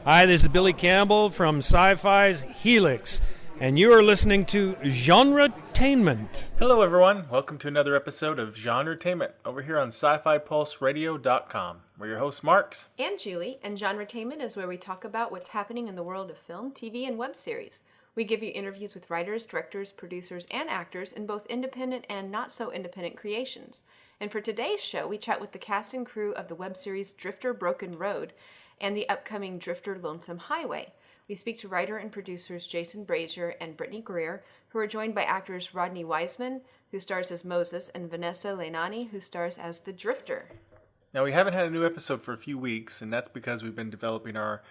Hi, this is Billy Campbell from Sci-Fi's Helix, and you are listening to GenreTainment. Hello, everyone. Welcome to another episode of GenreTainment over here on SciFiPulseRadio.com. We're your hosts, Marx and Julie, and GenreTainment is where we talk about what's happening in the world of film, TV, and web series. We give you interviews with writers, directors, producers, and actors in both independent and not-so-independent creations. And for today's show, we chat with the cast and crew of the web series Drifter Broken Road and the upcoming Drifter Lonesome Highway. We speak to writer and producers Jason Brasier and Brittney Greer, who are joined by actors Rodney Wiseman, who stars as Moses, and Vanessa Leinani, who stars as the Drifter. Now, we haven't had a new episode for a few weeks, and that's because we've been developing our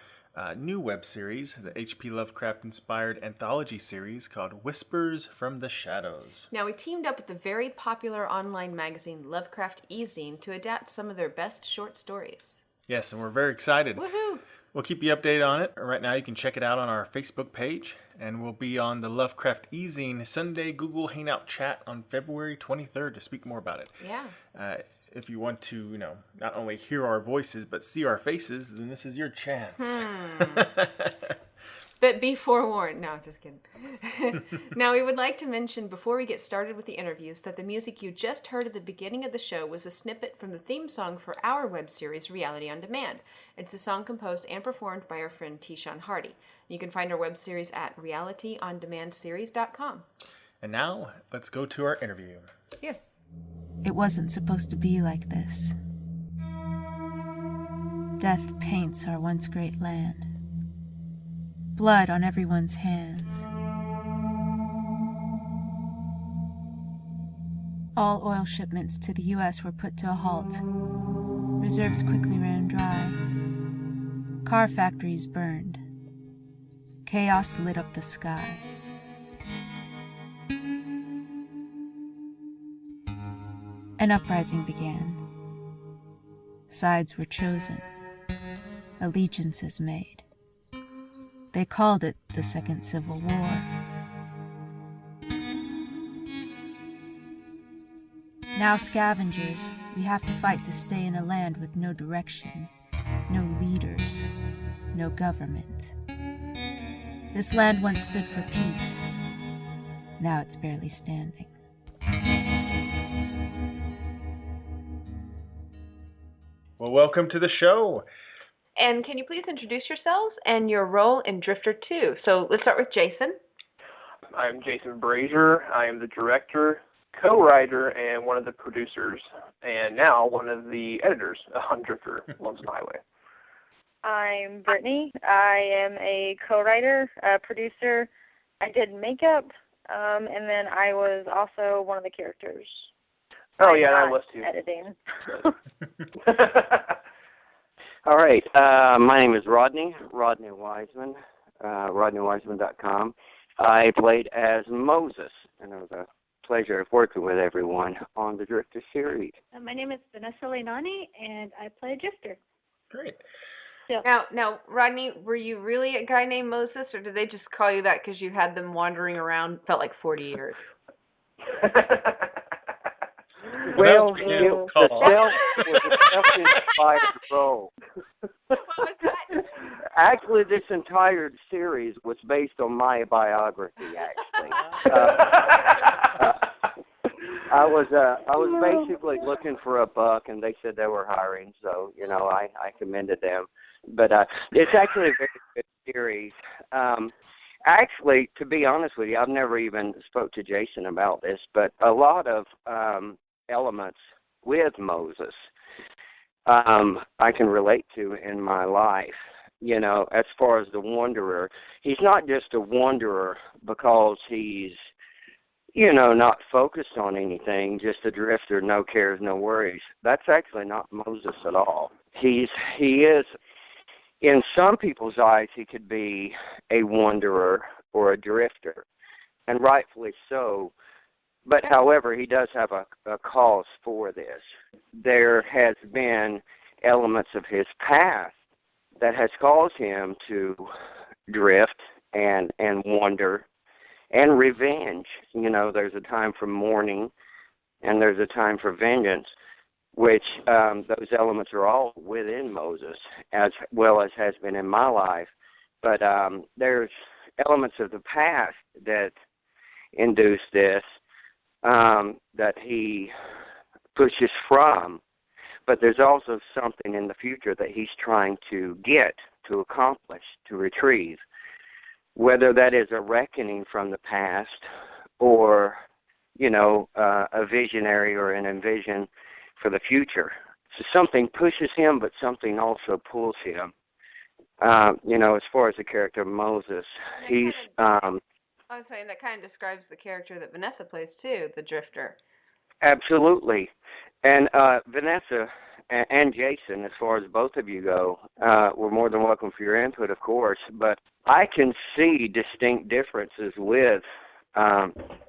new web series, the H.P. Lovecraft-inspired anthology series called Whispers from the Shadows. Now, we teamed up with the very popular online magazine Lovecraft E-Zine to adapt some of their best short stories. Yes, and we're very excited. Woohoo! We'll keep you updated on it. Right now, you can check it out on our Facebook page, and we'll be on the Lovecraft E-Zine Sunday Google Hangout chat on February 23rd to speak more about it. Yeah. If you want to, not only hear our voices, but see our faces, then this is your chance. But be forewarned. No, just kidding. Now, we would like to mention before we get started with the interviews that the music you just heard at the beginning of the show was a snippet from the theme song for our web series, Reality on Demand. It's a song composed and performed by our friend T-Sean Hardy. You can find our web series at realityondemandseries.com. And now, let's go to our interview. Yes. It wasn't supposed to be like this. Death paints our once great land. Blood on everyone's hands. All oil shipments to the U.S. were put to a halt. Reserves quickly ran dry. Car factories burned. Chaos lit up the sky. An uprising began. Sides were chosen. Allegiances made. They called it the Second Civil War. Now scavengers, we have to fight to stay in a land with no direction, no leaders, no government. This land once stood for peace. Now it's barely standing. Well, welcome to the show. And can you please introduce yourselves and your role in Drifter 2? So let's start with Jason. I'm Jason Brasier. I am the director, co-writer, and one of the producers, and now one of the editors on Drifter Lonesome Highway. I'm Brittney. I am a co-writer, producer. I did makeup, and then I was also one of the characters. Oh, yeah, and I was too. Editing. All right. My name is Rodney Wiseman, rodneywiseman.com. I played as Moses, and it was a pleasure of working with everyone on the Drifter series. My name is Vanessa Leinani, and I play Drifter. Great. So, Now, Rodney, were you really a guy named Moses, or did they just call you that because you had them wandering around, felt like 40 years? Well, the self was a self-inspired role. Actually, this entire series was based on my biography, actually. I was basically looking for a buck, and they said they were hiring, so, I commended them. But it's actually a very good series. Actually, to be honest with you, I've never even spoke to Jason about this, but a lot of elements with Moses I can relate to in my life. As far as the wanderer, he's not just a wanderer because he's, not focused on anything, just a drifter, no cares, no worries. That's actually not Moses at all. He is, in some people's eyes, he could be a wanderer or a drifter, and rightfully so. But, however, he does have a cause for this. There has been elements of his past that has caused him to drift and wander and revenge. There's a time for mourning and there's a time for vengeance. which those elements are all within Moses, as well as has been in my life. But there's elements of the past that induce this, that he pushes from. But there's also something in the future that he's trying to get, to accomplish, to retrieve. Whether that is a reckoning from the past or, a visionary or an envision for the future. So something pushes him, but something also pulls him. As far as the character of Moses, he's... I was saying that kind of describes the character that Vanessa plays, too, the drifter. Absolutely. And Vanessa and Jason, as far as both of you go, we're more than welcome for your input, of course, but I can see distinct differences with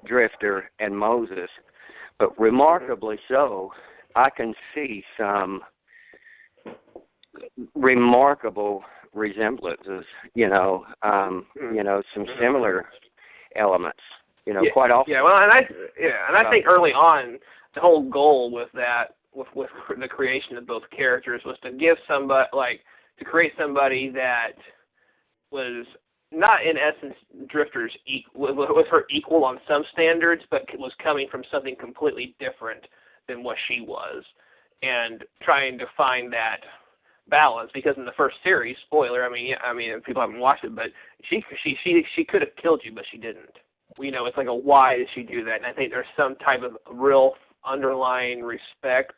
Drifter and Moses, but remarkably so, I can see some remarkable resemblances, some similar elements, quite often. Yeah, well, and I think early on, the whole goal with that, with the creation of both characters, was to give somebody, to create somebody that was not in essence Drifter's was her equal on some standards, but was coming from something completely different than what she was, and trying to find that balance. Because in the first series, spoiler, I mean, people haven't watched it, but she could have killed you, but she didn't. It's like why did she do that? And I think there's some type of real underlying respect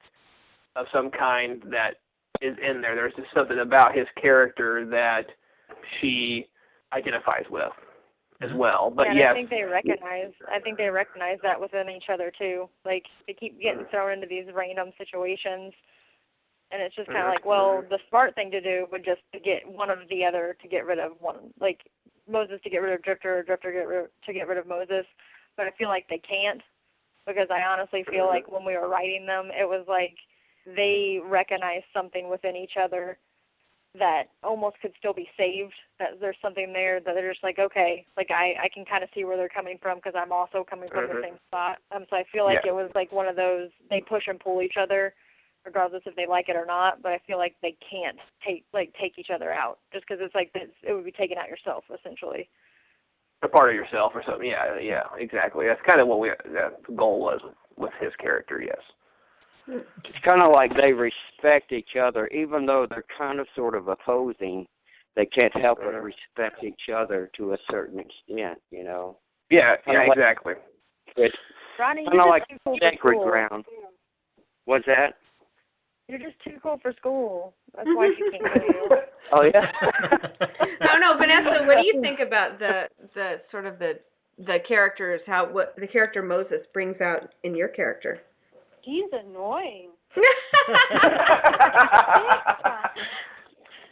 of some kind that is in there. There's just something about his character that she identifies with as well. But yeah, yes, I think they recognize that within each other too. Like, they keep getting thrown into these random situations, and it's just kind of like, well, the smart thing to do would just to get one of the other to get rid of one, like Moses to get rid of Drifter, or Drifter to get rid of Moses. But I feel like they can't, because I honestly feel like when we were writing them, it was like they recognized something within each other that almost could still be saved, that there's something there that they're just like, okay, like I can kind of see where they're coming from, because I'm also coming from the same spot. So I feel like it was like one of those, they push and pull each other, regardless if they like it or not, but I feel like they can't take each other out, just because it's like it would be taking out yourself, essentially. a part of yourself or something. Yeah, exactly. That's kind of what the goal was with his character, yes. It's kind of like they respect each other, even though they're kind of sort of opposing. They can't help but respect each other to a certain extent, Yeah, exactly. It's Rodney, kind of like too cool sacred ground. What's that? You're just too cool for school. That's why she can't go you. Oh, yeah? No, Vanessa, what do you think about the sort of the characters, what the character Moses brings out in your character? He's annoying.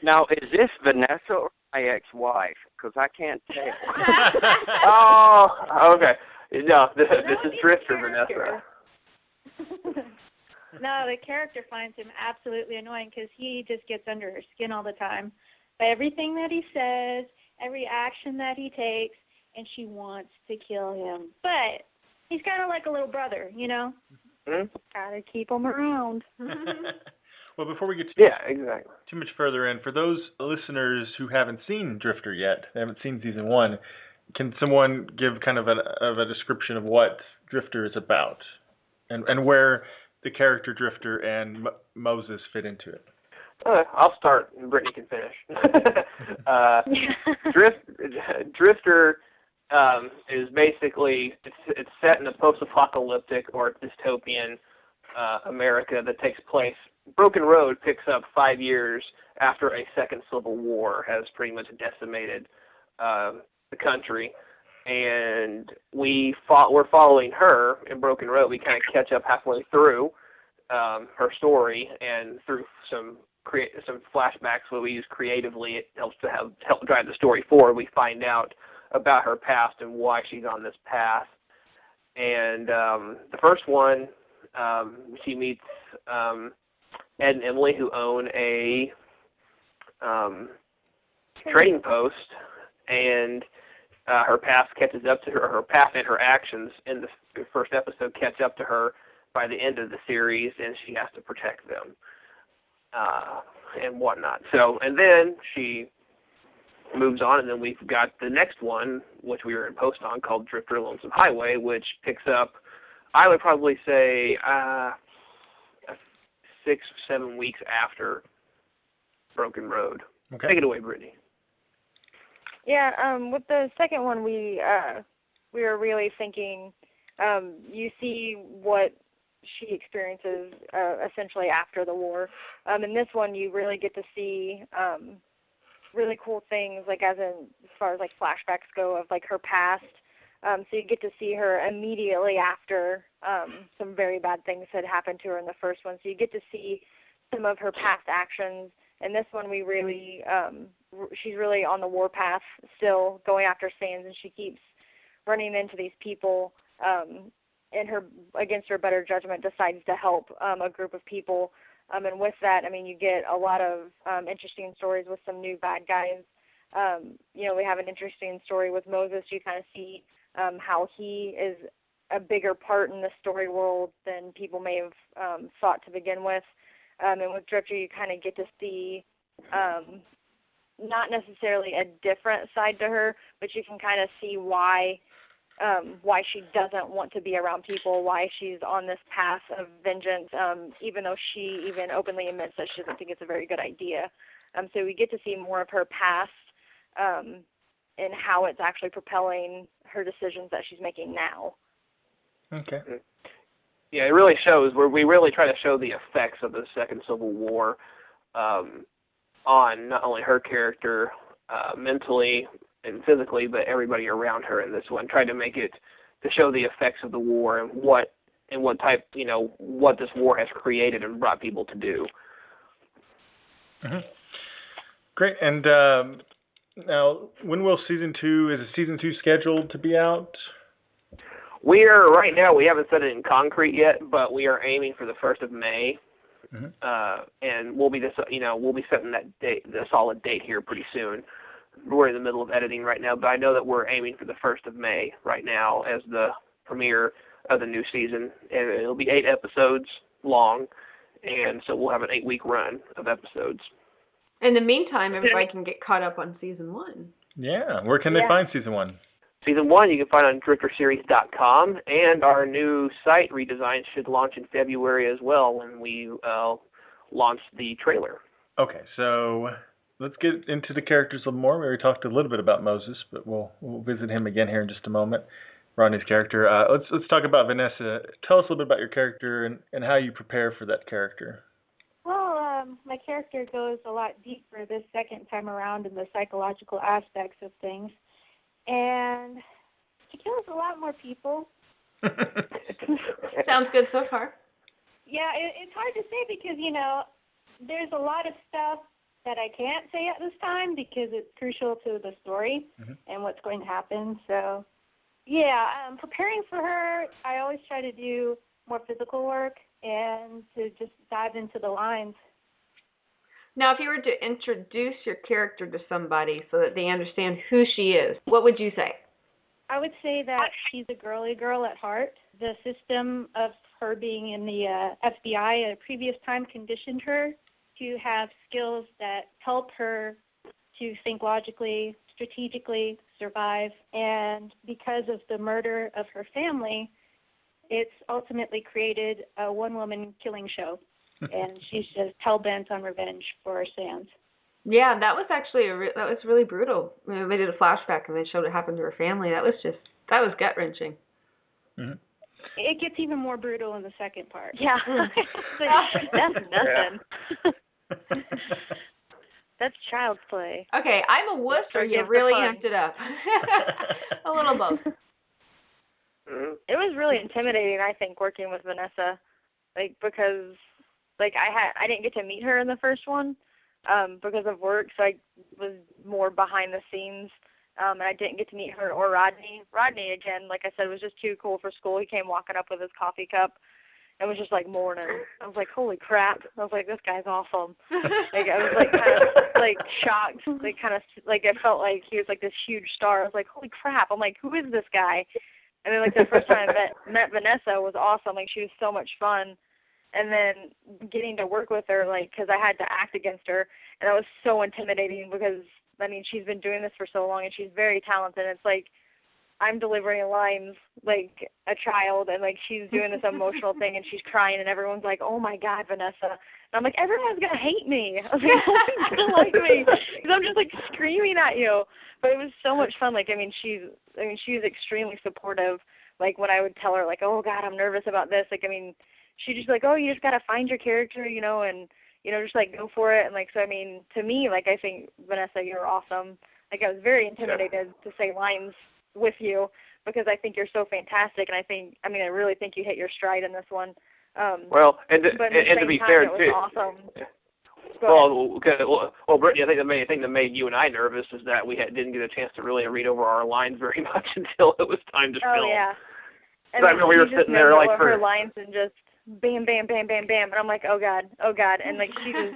Now, is this Vanessa or my ex-wife? Because I can't tell. Oh, okay. No, this is Drifter, Vanessa. No, the character finds him absolutely annoying because he just gets under her skin all the time by everything that he says, every action that he takes, and she wants to kill him. But he's kind of like a little brother, Mm-hmm. Gotta keep him around. Well, before we get exactly. too much further in, for those listeners who haven't seen Drifter yet, they haven't seen season 1, can someone give kind of a description of what Drifter is about and where the character Drifter and Moses fit into it? I'll start, and Brittany can finish. Drifter is basically, it's set in a post-apocalyptic or dystopian America that takes place. Broken Road picks up 5 years after a second civil war has pretty much decimated the country. And we're following her in Broken Road. We kind of catch up halfway through her story, and through some flashbacks that we use creatively, it helps to help drive the story forward. We find out about her past and why she's on this path. And the first one, she meets Ed and Emily, who own a trading post, and her past catches up to her. Her past and her actions in the first episode catch up to her by the end of the series, and she has to protect them and whatnot. So, and then she moves on, and then we've got the next one, which we were in post on, called Drifter Lonesome Highway, which picks up, I would probably say, 6 or 7 weeks after Broken Road. Okay. Take it away, Brittney. Yeah, with the second one, we were really thinking, you see what she experiences essentially after the war. In this one, you really get to see really cool things, like as far as like flashbacks go of like her past. So you get to see her immediately after some very bad things had happened to her in the first one. So you get to see some of her past actions. And this one, we really, she's really on the warpath still, going after Sands, and she keeps running into these people. And her, against her better judgment, decides to help a group of people. And with that, I mean, you get a lot of interesting stories with some new bad guys. We have an interesting story with Moses. You kind of see how he is a bigger part in the story world than people may have thought to begin with. And with Drifter, you kind of get to see not necessarily a different side to her, but you can kind of see why she doesn't want to be around people, why she's on this path of vengeance, even though she even openly admits that she doesn't think it's a very good idea. So we get to see more of her past and how it's actually propelling her decisions that she's making now. Okay. Yeah, it really shows where we really try to show the effects of the Second Civil War on not only her character mentally and physically, but everybody around her in this one. Tried to make it to show the effects of the war and what type, what this war has created and brought people to do. Mm-hmm. Great. And now, when will season 2? Is season 2 scheduled to be out? Right now, we haven't set it in concrete yet, but we are aiming for the 1st of May. Mm-hmm. And we'll be setting that date, the solid date here pretty soon. We're in the middle of editing right now, but I know that we're aiming for the 1st of May right now as the premiere of the new season, and it'll be 8 episodes long, and so we'll have an 8-week run of episodes. In the meantime, everybody can get caught up on season 1. Yeah, where can they find season 1? Season 1 you can find on drifterseries.com, and our new site redesign should launch in February as well when we launch the trailer. Okay, so let's get into the characters a little more. We already talked a little bit about Moses, but we'll visit him again here in just a moment. Rodney's character. Let's talk about Vanessa. Tell us a little bit about your character and how you prepare for that character. Well, my character goes a lot deeper this second time around in the psychological aspects of things. And she kills a lot more people. Sounds good so far. Yeah, it's hard to say because, there's a lot of stuff that I can't say at this time because it's crucial to the story and what's going to happen. So, yeah, preparing for her, I always try to do more physical work and to just dive into the lines. Now, if you were to introduce your character to somebody so that they understand who she is, what would you say? I would say that she's a girly girl at heart. The system of her being in the FBI at a previous time conditioned her to have skills that help her to think logically, strategically, survive. And because of the murder of her family, it's ultimately created a one-woman killing show. And she's just hell-bent on revenge for Sands. Yeah, that was actually that was really brutal. They did a flashback and they showed it happened to her family. That was gut-wrenching. Mm-hmm. It gets even more brutal in the second part. Yeah, that's nothing. That's child's play. Okay, I'm a wuss or you really amped it up. A little both. It was really intimidating, I think, working with Vanessa, because I didn't get to meet her in the first one because of work, so I was more behind the scenes, and I didn't get to meet her or Rodney. Rodney, again, like I said, was just too cool for school. He came walking up with his coffee cup and was just morning. I was like, holy crap. I was like, this guy's awesome. I was kind of shocked. It felt like he was this huge star. I was like, holy crap. I'm like, who is this guy? And then, like, the first time I met Vanessa was awesome. Like, she was so much fun. And then getting to work with her, like, because I had to act against her, and that was so intimidating because, I mean, she's been doing this for so long, and she's very talented. It's like I'm delivering lines like a child, and, like, she's doing this emotional thing, and she's crying, and everyone's like, oh, my God, Vanessa. And I'm like, everyone's going to hate me. I was like, nobody's going to like me because I'm just, like, screaming at you. But it was so much fun. Like, she's extremely supportive. Like, when I would tell her, like, oh, God, I'm nervous about this. Like, I mean, she'd just be like, oh, you just got to find your character, you know, and, you know, just, like, go for it. And, like, so, I mean, to me, like, I think, Vanessa, you're awesome. Like, I was very intimidated to say lines with you because I think you're so fantastic. And I really think you hit your stride in this one. Well, and to be fair, it was too. Awesome. Well, Brittney, I think the main thing that made you and I nervous is that we didn't get a chance to really read over our lines very much until it was time to film. Oh, yeah. And I remember we were sitting there like her lines and just bam, bam, bam, bam, bam, and I'm like, oh God, and like she was,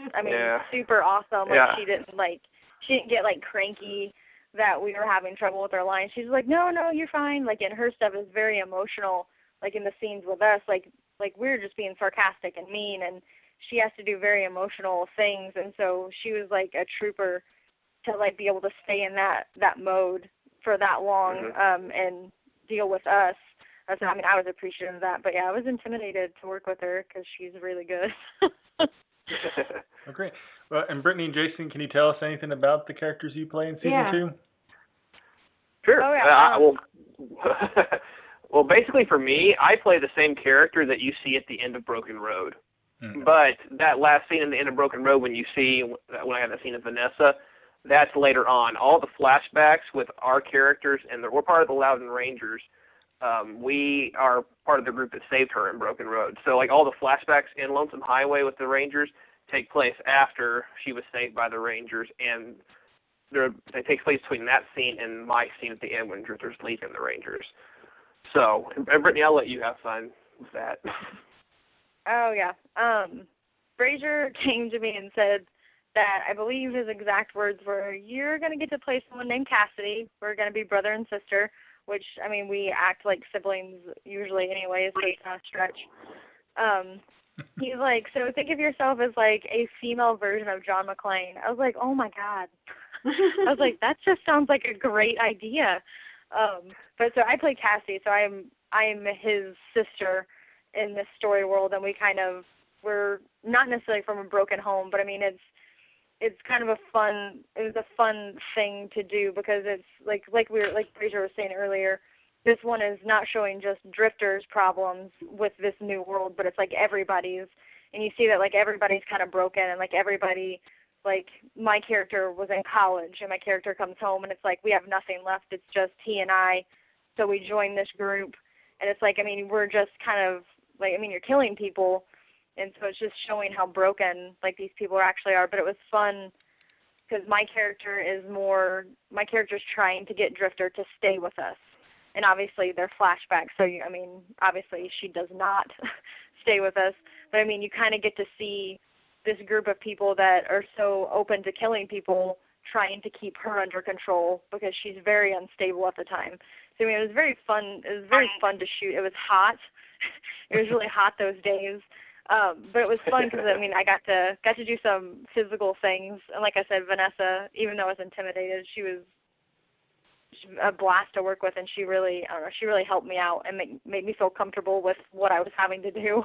super awesome. Like she didn't get like cranky that we were having trouble with our lines. She's like, no, you're fine. Like, and her stuff is very emotional. Like in the scenes with us, like we're just being sarcastic and mean, and she has to do very emotional things, and so she was like a trooper to like be able to stay in that mode for that long, and deal with us. So, I was appreciative of that, but yeah, I was intimidated to work with her because she's really good. Oh, great. Well, and Brittney and Jason, can you tell us anything about the characters you play in season 2? Sure. Oh, yeah. Well, basically for me, I play the same character that you see at the end of Broken Road. Mm-hmm. But that last scene in the end of Broken Road, when I have that scene of Vanessa, that's later on. All the flashbacks with our characters, and we're part of the Loudon Rangers. We are part of the group that saved her in Broken Road. So, like, all the flashbacks in Lonesome Highway with the Rangers take place after she was saved by the Rangers, and they take place between that scene and my scene at the end when Drifter's leaving the Rangers. So, and Brittney, I'll let you have fun with that. Oh, yeah. Brasier came to me and said that I believe his exact words were, you're going to get to play someone named Cassidy. We're going to be brother and sister, which, we act like siblings usually anyways, so it's not a stretch. He's like, so think of yourself as like a female version of John McClane. I was like, oh, my God. I was like, that just sounds like a great idea. But so I play Cassie, so I'm his sister in this story world, and we're not necessarily from a broken home, but it's kind of it was a fun thing to do because it's like Brasier was saying earlier, this one is not showing just Drifter's problems with this new world, but it's like everybody's, and you see that like everybody's kind of broken, and like everybody, like my character was in college and my character comes home and it's like we have nothing left, it's just he and I, so we join this group, and it's like we're just kind of like you're killing people, and so it's just showing how broken like these people actually are. But it was fun because my character's trying to get Drifter to stay with us, and obviously they're flashbacks, so obviously she does not stay with us, but you kind of get to see this group of people that are so open to killing people trying to keep her under control because she's very unstable at the time. So it was very fun. It was very fun to shoot. It was hot. It was really hot those days. But it was fun because I got to do some physical things, and like I said, Vanessa, even though I was intimidated, she was a blast to work with, and she really helped me out and made me feel comfortable with what I was having to do.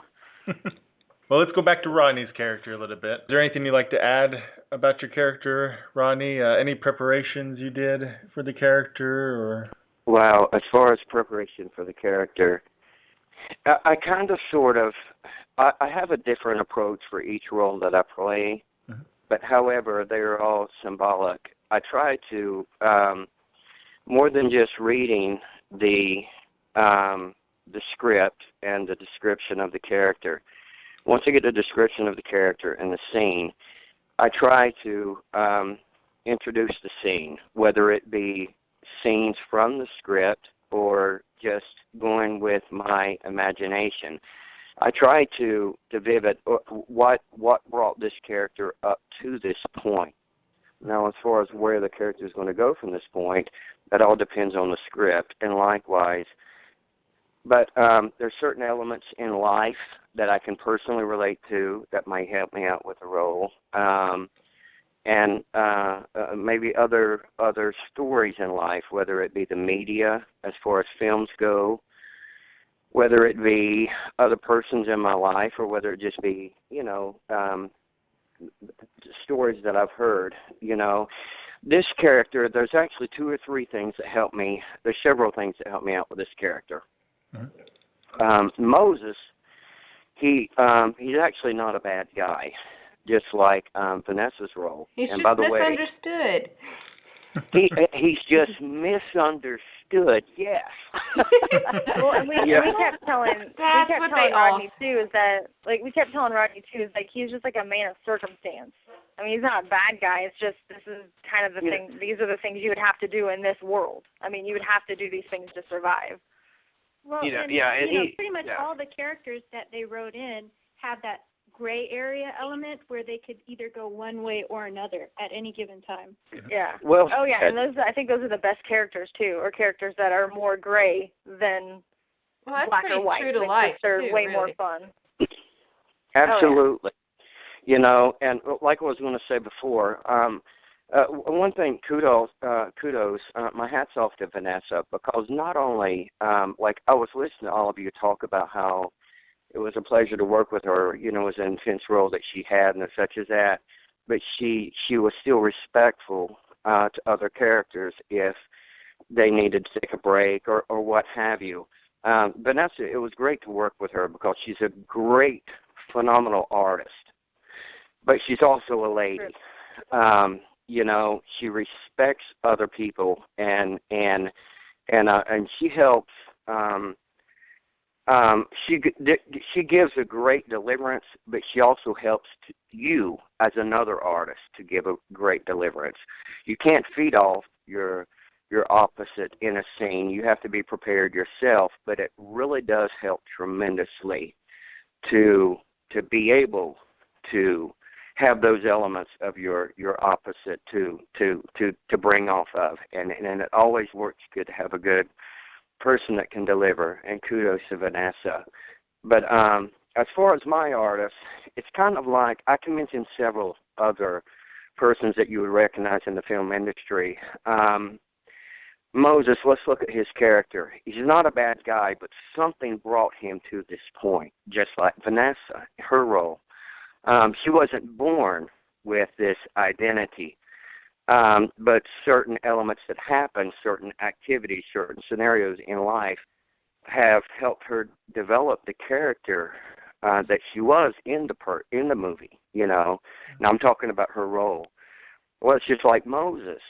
Well, let's go back to Rodney's character a little bit. Is there anything you'd like to add about your character, Rodney? Any preparations you did for the character, or? Well, as far as preparation for the character, I kind of sort of, I have a different approach for each role that I play, but however, they're all symbolic. I try to, more than just reading the script and the description of the character, once I get the description of the character and the scene, I try to introduce the scene, whether it be scenes from the script or just going with my imagination. I try to vivid what brought this character up to this point. Now, as far as where the character is going to go from this point, that all depends on the script. And likewise, But there's certain elements in life that I can personally relate to that might help me out with the role. And maybe other stories in life, whether it be the media as far as films go, whether it be other persons in my life, or whether it just be, stories that I've heard. This character, there's actually 2 or 3 things that help me. There's several things that help me out with this character. Mm-hmm. Moses, he's actually not a bad guy, just like Vanessa's role. He's and just by the misunderstood. He's just misunderstood. Yes. Well, and we kept telling Rodney too is that we kept telling Rodney too is he's just like a man of circumstance. I mean, he's not a bad guy. It's just this is kind of the thing. These are the things you would have to do in this world. I mean, you would have to do these things to survive. Well, pretty much all the characters that they wrote in have that gray area element where they could either go one way or another at any given time. Yeah. Well. Oh yeah, and I think those are the best characters too, or characters that are more gray than black or white. True to life. They're too, way really. more fun. Absolutely. And like I was going to say before, one thing, kudos, my hat's off to Vanessa, because not only, I was listening to all of you talk about how it was a pleasure to work with her, it was an intense role that she had and such as that, but she was still respectful to other characters if they needed to take a break or what have you. Vanessa, it was great to work with her because she's a great, phenomenal artist, but she's also a lady. She respects other people and she helps. She gives a great deliverance, but she also helps you as another artist to give a great deliverance. You can't feed off your opposite in a scene. You have to be prepared yourself, but it really does help tremendously to be able to have those elements of your opposite to bring off of, and it always works good to have a good person that can deliver, and kudos to Vanessa. But as far as my artists, it's kind of like I can mention several other persons that you would recognize in the film industry. Moses, let's look at his character. He's not a bad guy, but something brought him to this point, just like Vanessa, her role. She wasn't born with this identity. But certain elements that happen, certain activities, certain scenarios in life have helped her develop the character that she was in the movie, Now I'm talking about her role. Well, it's just like Moses.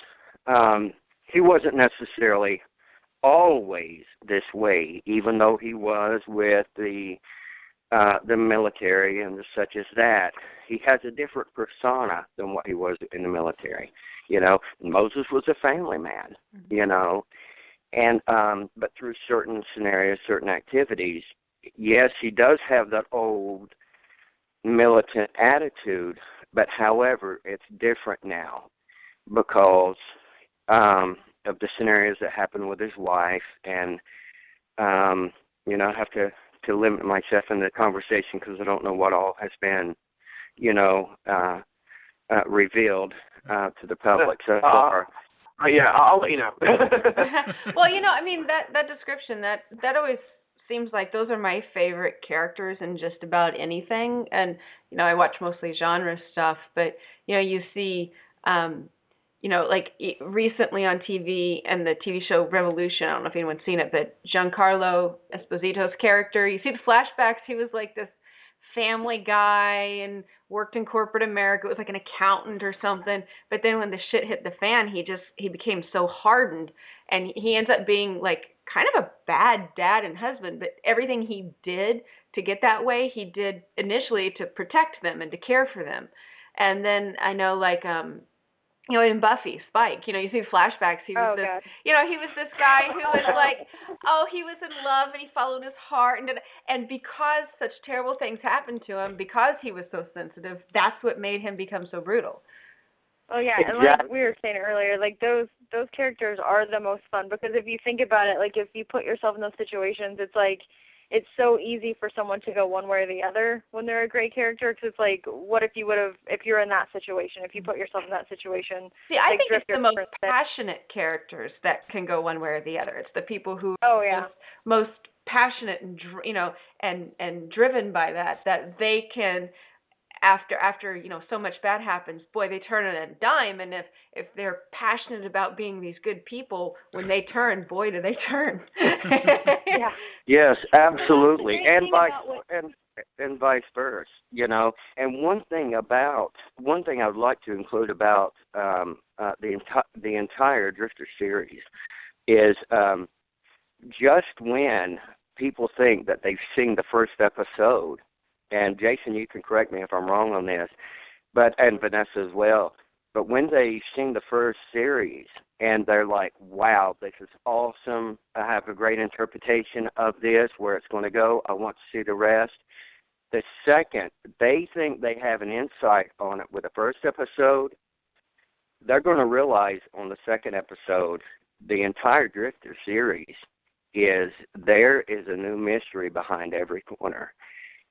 He wasn't necessarily always this way, even though he was with the military and such as that. He has a different persona than what he was in the military. Moses was a family man, and but through certain scenarios, certain activities, yes, he does have that old militant attitude, but however, it's different now because of the scenarios that happened with his wife, and I have to limit myself in the conversation because I don't know what all has been, revealed to the public so far. I'll let you know. Well, that description, that always seems like those are my favorite characters in just about anything. And, I watch mostly genre stuff, but, you see, recently on TV and the TV show Revolution, I don't know if anyone's seen it, but Giancarlo Esposito's character, you see the flashbacks, he was like this family guy and worked in corporate America. It was like an accountant or something. But then when the shit hit the fan, he became so hardened, and he ends up being like kind of a bad dad and husband. But everything he did to get that way, he did initially to protect them and to care for them. And then I know in Buffy, Spike, you see flashbacks. He was he was this guy who was like, he was in love and he followed his heart, and because such terrible things happened to him, because he was so sensitive, that's what made him become so brutal. Oh yeah, and like we were saying earlier, like those characters are the most fun because if you think about it, like if you put yourself in those situations, it's like it's so easy for someone to go one way or the other when they're a great character. Because it's like, what if you're in that situation, if you put yourself in that situation? See, I think it's the most passionate characters that can go one way or the other. It's the people who are most passionate and and driven by that they can. After so much bad happens, boy, they turn on a dime, and if they're passionate about being these good people, when they turn, boy, do they turn. Yeah. Yes, absolutely, and vice versa. And one thing I would like to include about the entire Drifter series is just when people think that they've seen the first episode. And Jason, you can correct me if I'm wrong on this, and Vanessa as well. But when they sing the first series and they're like, wow, this is awesome. I have a great interpretation of this, where it's going to go. I want to see the rest. The second they think they have an insight on it with the first episode, they're going to realize on the second episode, the entire Drifter series there is a new mystery behind every corner.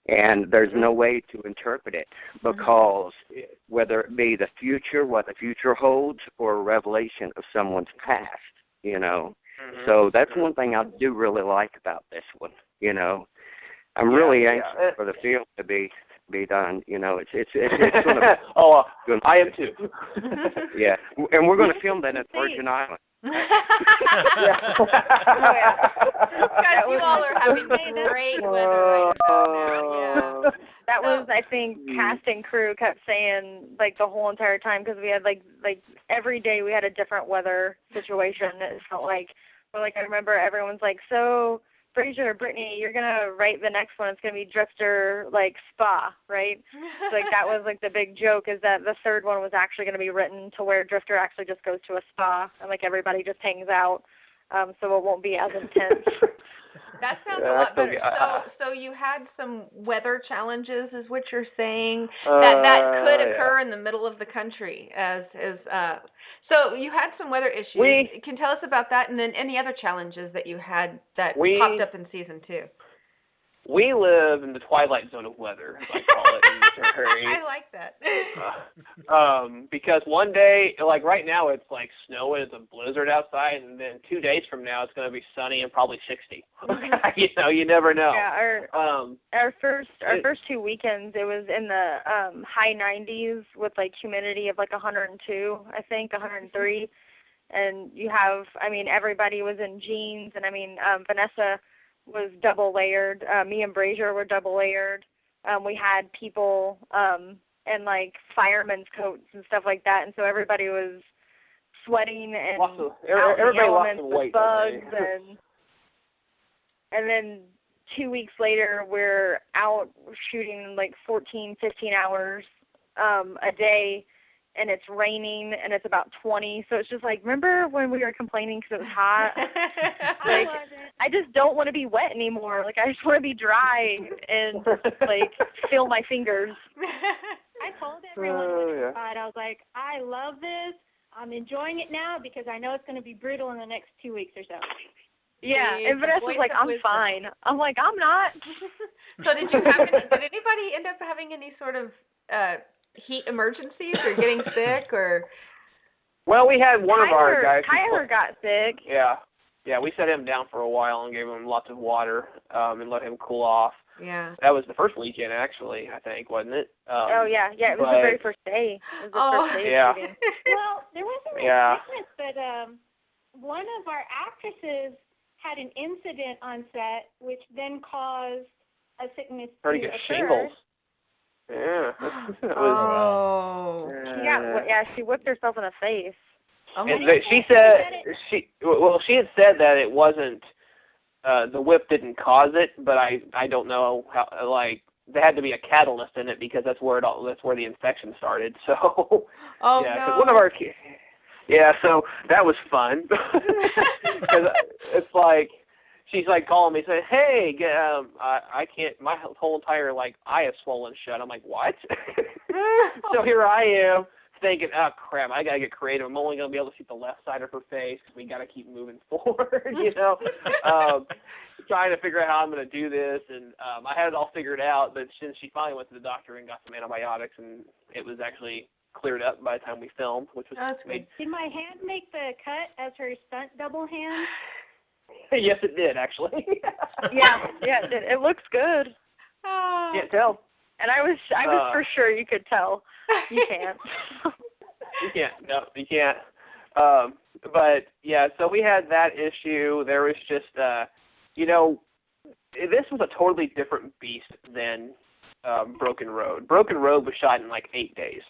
And there's no way to interpret it because whether it be the future, what the future holds, or a revelation of someone's past, So that's one thing I do really like about this one, I'm really anxious for the film to be done, It's going to. Oh, I am too. Yeah, and we're going to film that at Virgin Island. Because you all are having great weather right now. Yeah. That was, I think, cast and crew kept saying like the whole entire time because we had like every day we had a different weather situation. It felt like, I remember everyone's like, so Brasier, Brittney, you're gonna write the next one. It's gonna be Drifter like Spa, right? So, like that was like the big joke is that the third one was actually gonna be written to where Drifter actually just goes to a spa and like everybody just hangs out, so it won't be as intense. That sounds a lot better. So you had some weather challenges, is what you're saying, that could occur in the middle of the country. So you had some weather issues. Can you tell us about that, and then any other challenges that you had that popped up in season 2? We live in the twilight zone of weather, as I call it in Missouri. I like that. Because one day, like right now, it's like snowing, it's a blizzard outside, and then 2 days from now, it's going to be sunny and probably 60. You never know. Yeah, our first 2 weekends, it was in the high 90s with like humidity of like 102, I think, 103. And everybody was in jeans, and Vanessa was double layered. Me and Brasier were double layered. We had people in like firemen's coats and stuff like that, and so everybody was sweating and everybody lost some weight, bugs and then 2 weeks later we're out shooting like 14, 15 hours a day. And it's raining, and it's about 20. So it's just like, remember when we were complaining because it was hot? Like, I just don't want to be wet anymore. Like, I just want to be dry and, like, feel my fingers. I told everyone when it was hot, I was like, I love this. I'm enjoying it now because I know it's going to be brutal in the next 2 weeks or so. Yeah, and Vanessa's like, I'm fine. I'm like, I'm not. So did anybody end up having any sort of heat emergencies or getting sick or? Well, we had one of our guys. Tyler got sick. Yeah, we set him down for a while and gave him lots of water and let him cool off. Yeah. That was the first weekend, actually, I think, wasn't it? It was the very first day. It was the first day of shooting. Well, there wasn't really sickness, but one of our actresses had an incident on set, which then caused a sickness to occur. Shingles. Yeah. She whipped herself in the face. And she had said that it wasn't the whip didn't cause it, but I don't know how, like, there had to be a catalyst in it because that's where the infection started. So one of our kids. Yeah, so that was fun. Cuz it's like she's like calling me saying, "Hey, I can't. My whole entire like eye is swollen shut." I'm like, "What?" So here I am thinking, oh crap, I gotta get creative. I'm only gonna be able to see the left side of her face because we gotta keep moving forward, trying to figure out how I'm gonna do this, and I had it all figured out. But since she finally went to the doctor and got some antibiotics, and it was actually cleared up by the time we filmed, which was great. Did my hand make the cut as her stunt double hand? Yes, it did actually. yeah, it did. It looks good. Can't tell. And I was for sure you could tell. You can't. You can't. No, you can't. But yeah, so we had that issue. There was just, this was a totally different beast than Broken Road. Broken Road was shot in like 8 days,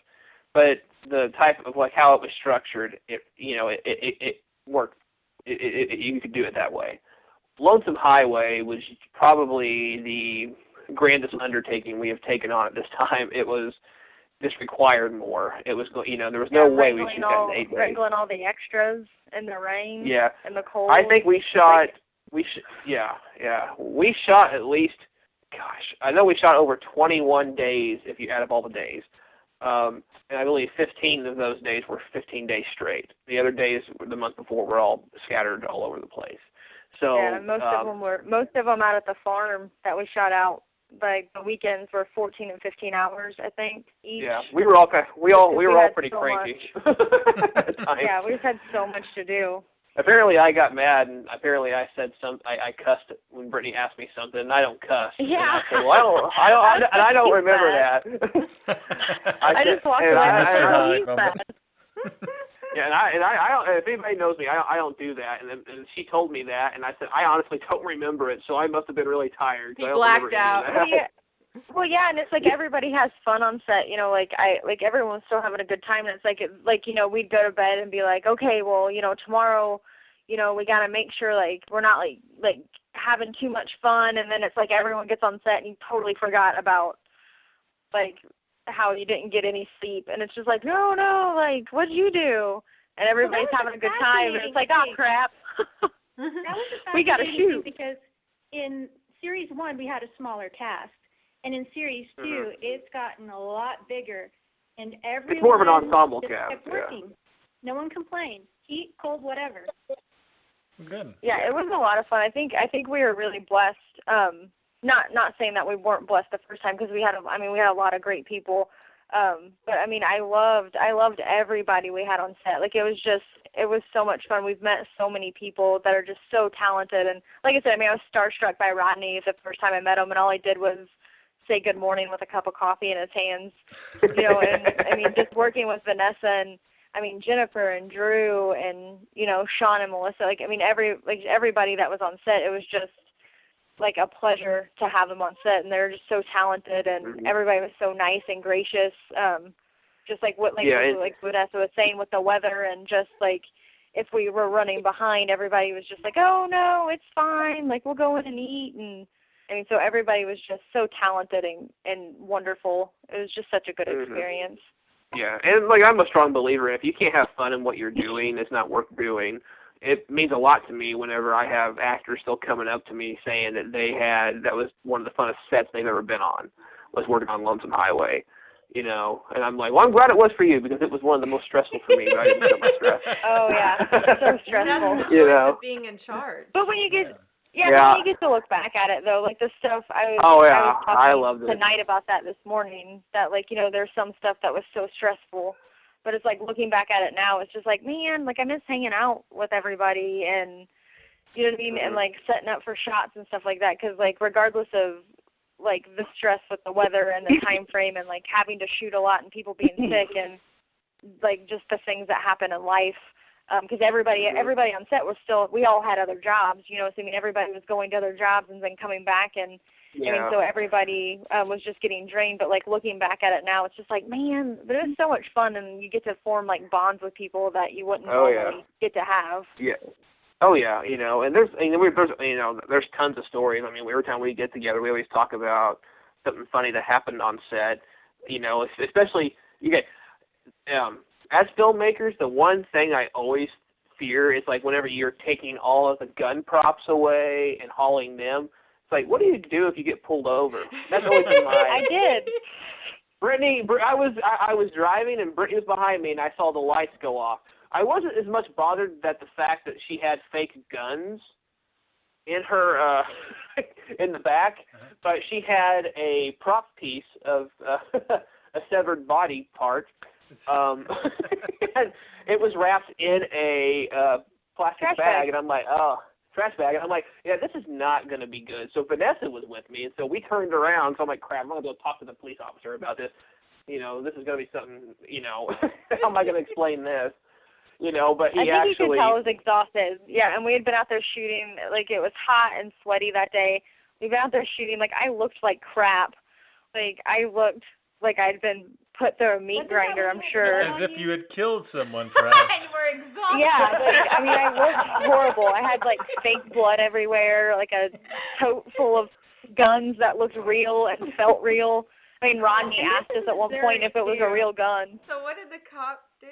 but the type of like how it was structured, it worked. You could do it that way. Lonesome Highway was probably the grandest undertaking we have taken on at this time. It was just required more. It was, there was no way we shoot that in 8 days. Wrangling all the extras in the rain, and the cold. I think we shot. We shot at least. Gosh, I know we shot over 21 days if you add up all the days. And I believe 15 of those days were 15 days straight. The other days, the month before, were all scattered all over the place. So most of them out at the farm that we shot out. Like the weekends were 14 and 15 hours, I think, each. Yeah, we were all pretty cranky. Yeah, we just had so much to do. Apparently, I got mad, and apparently I said I cussed when Brittany asked me something, and I don't cuss. Yeah. And I said, well, I don't remember that. I just walked away from that. Yeah, and I don't. If anybody knows me, I don't do that. And she told me that, and I said I honestly don't remember it. So I must have been really tired. He blacked out. Well, yeah, and it's like everybody has fun on set. Like everyone's still having a good time, and it's like we'd go to bed and be like, okay, well, tomorrow, we gotta make sure like we're not like having too much fun, and then it's like everyone gets on set and you totally forgot about like how you didn't get any sleep, and it's just like, no, like, what'd you do? And everybody's having a good time, and it's like, oh, crap. That was we got to shoot. Because in Series 1, we had a smaller cast, and in Series 2, it's gotten a lot bigger, and everyone it's more of an ensemble just cast. kept working. Yeah. No one complained. Heat, cold, whatever. Good. Yeah, it was a lot of fun. I think we were really blessed. Not saying that we weren't blessed the first time, because we had a lot of great people. But I mean, I loved everybody we had on set. Like it was so much fun. We've met so many people that are just so talented. And like I said, I was starstruck by Rodney the first time I met him, and all he did was say good morning with a cup of coffee in his hands. And just working with Vanessa and Jennifer and Drew and Sean and Melissa. Everybody that was on set, it was just like a pleasure to have them on set, and they're just so talented, and everybody was so nice and gracious. Just like what like Vanessa was saying with the weather, and just like if we were running behind, everybody was just like, oh no, it's fine, like we'll go in and eat. And so everybody was just so talented and wonderful. It was just such a good experience. Yeah, and like I'm a strong believer in if you can't have fun in what you're doing, it's not worth doing. It means a lot to me whenever I have actors still coming up to me saying that that was one of the funnest sets they've ever been on, was working on Lonesome Highway, and I'm like, well, I'm glad it was for you, because it was one of the most stressful for me, but I didn't feel my stress. Oh yeah, so stressful. That's being in charge. But when you get when you get to look back at it though, like the stuff I was talking tonight about that this morning, that there's some stuff that was so stressful. But it's like looking back at it now, it's just like, man, like I miss hanging out with everybody, and you know what I mean, and like setting up for shots and stuff like that. Because like regardless of like the stress with the weather and the time frame, and like having to shoot a lot and people being sick, and like just the things that happen in life, because everybody on set was we all had other jobs, So everybody was going to other jobs and then coming back, and so everybody was just getting drained. But like looking back at it now, it's just like, man, but it was so much fun, and you get to form like bonds with people that you wouldn't normally get to have. Yeah. Oh yeah, and there's tons of stories. Every time we get together, we always talk about something funny that happened on set. Especially as filmmakers, the one thing I always fear is like whenever you're taking all of the gun props away and hauling them. Like, what do you do if you get pulled over? That's always been my... I did. I was driving and Brittany was behind me, and I saw the lights go off. I wasn't as much bothered at the fact that she had fake guns in her in the back, but she had a prop piece of a severed body part. And it was wrapped in a plastic bag, and I'm like, oh, trash bag. And I'm like, yeah, this is not going to be good. So Vanessa was with me, and so we turned around. So I'm like, crap, I'm going to go talk to the police officer about this. You know, this is going to be something, you know, how am I going to explain this? You know, but I think you could tell I was exhausted. Yeah, and we had been out there shooting. Like, it was hot and sweaty that day. We've been out there shooting. Like, I looked like crap. Like, I looked like I'd been put through a meat grinder, I'm sure. As if you had killed someone, perhaps. And you were exhausted. Yeah, like, I mean, I looked horrible. I had, like, fake blood everywhere, like a tote full of guns that looked real and felt real. I mean, Rodney asked us at one point if it was a real gun. So what did the cop do?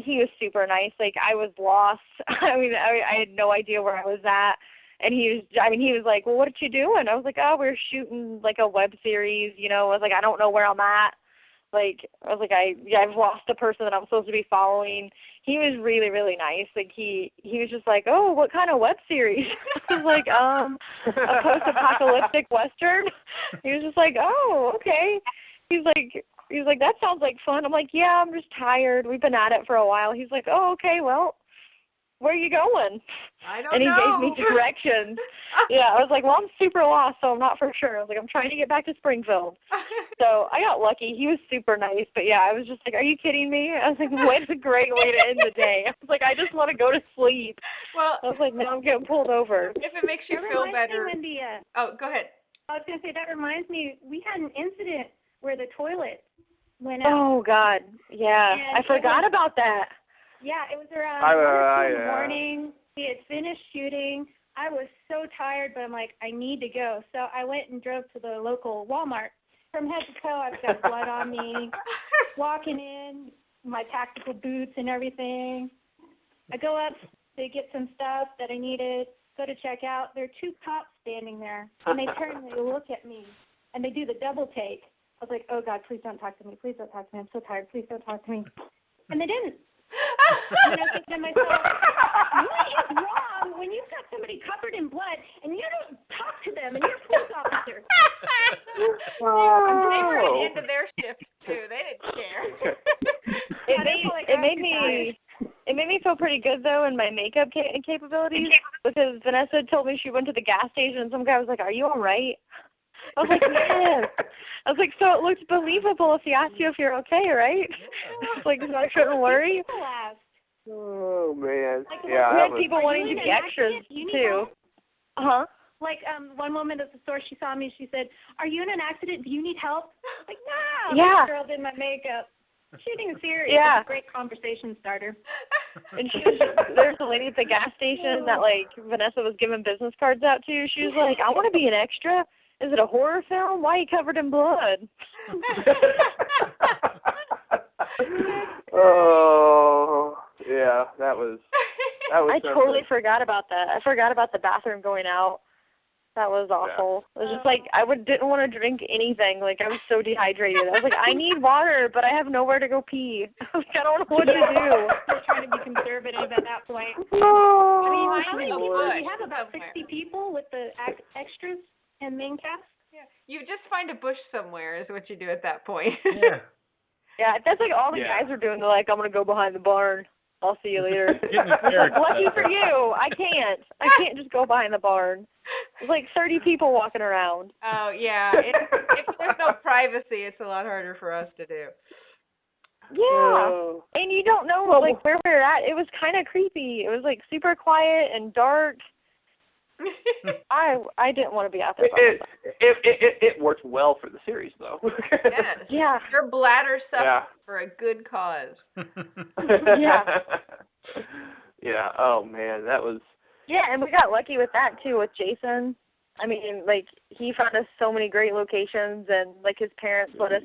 He was super nice. Like, I was lost. I had no idea where I was at. And he was like, well, what did you do? And I was like, oh, we're shooting like a web series, you know. I was like, I don't know where I'm at. Like, I was like, I've lost the person that I'm supposed to be following. He was really, really nice. Like, he was just like, oh, what kind of web series? I was like, a post-apocalyptic Western. He was just like, oh, okay. He's like, that sounds like fun. I'm like, yeah, I'm just tired. We've been at it for a while. He's like, oh, okay, well, where are you going? I don't know. And he gave me directions. Yeah, I was like, well, I'm super lost, so I'm not for sure. I was like, I'm trying to get back to Springfield. So I got lucky. He was super nice. But, yeah, I was just like, are you kidding me? I was like, what's a great way to end the day? I was like, I just want to go to sleep. Well, I was like, now I'm getting pulled over. If it makes you feel better. Oh, go ahead. I was going to say, that reminds me, we had an incident where the toilet went out. Oh, God. Yeah. I forgot about that. Yeah, it was around 1 or 2 in the morning. We had finished shooting. I was so tired, but I'm like, I need to go. So I went and drove to the local Walmart. From head to toe, I've got blood on me. Walking in, my tactical boots and everything. I go up to get some stuff that I needed, go to check out. There are 2 cops standing there, and they turn and they look at me, and they do the double take. I was like, oh, God, please don't talk to me. Please don't talk to me. I'm so tired. Please don't talk to me. And they didn't. And I was thinking to myself, what is wrong when you've got somebody covered in blood and you don't talk to them and you're a police officer? They were at the end of their shift too. They didn't care. It made me feel pretty good though in my makeup capabilities because Vanessa told me she went to the gas station and some guy was like, "Are you all right?" I was like, yes. I was like, so it looks believable if he asks you if you're okay, right? Yeah. Like, so I shouldn't worry. Oh, man. Like, we had people wanting to be extras, too. Uh-huh. Like, one woman at the store, she saw me, she said, are you in an accident? Do you need help? Like, no. Yeah. This girl did my makeup. Shooting a series is a great conversation starter. And there's a lady at the gas station that, like, Vanessa was giving business cards out to. She was like, I want to be an extra. Is it a horror film? Why are you covered in blood? Oh, yeah, that was I totally forgot about that. I forgot about the bathroom going out. That was awful. Yeah. It was just like, didn't want to drink anything. Like, I was so dehydrated. I was like, I need water, but I have nowhere to go pee. I was like, I don't know what to do. You're trying to be conservative at that point. Oh, I mean, how many people? We have about 60 people with the extras and main cast. Yeah, you just find a bush somewhere is what you do at that point. Yeah. Yeah, that's like all the guys are doing. They're like, I'm gonna go behind the barn. I'll see you later. Lucky for you, I can't just go behind the barn. There's like 30 people walking around. Oh yeah, if there's no privacy, it's a lot harder for us to do. Yeah, and you don't know like where we're at. It was kind of creepy. It was like super quiet and dark. I didn't want to be out there. It worked well for the series, though. Yes. Yeah. Your bladder suffered for a good cause. Yeah. Yeah. Oh man, that was. Yeah, and we got lucky with that too with Jason. I mean, like he found us so many great locations, and like his parents let us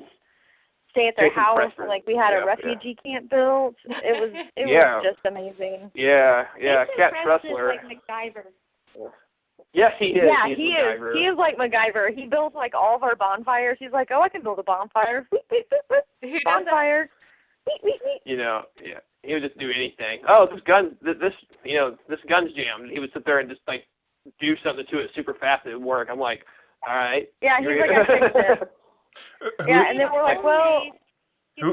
stay at their house. And, like we had a refugee camp built. It was just amazing. Yeah. Cat Preston Tressler. is like MacGyver. Yes, he is. Yeah, He's he MacGyver. is. He is like MacGyver. He builds like all of our bonfires. He's like, oh, I can build a bonfire. Bonfire. You know, yeah. He would just do anything. Oh, this gun's jammed. He would sit there and just like do something to it super fast and it would work. I'm like, all right. Yeah, he's like, I fixed it. Yeah, and then we're like, well, we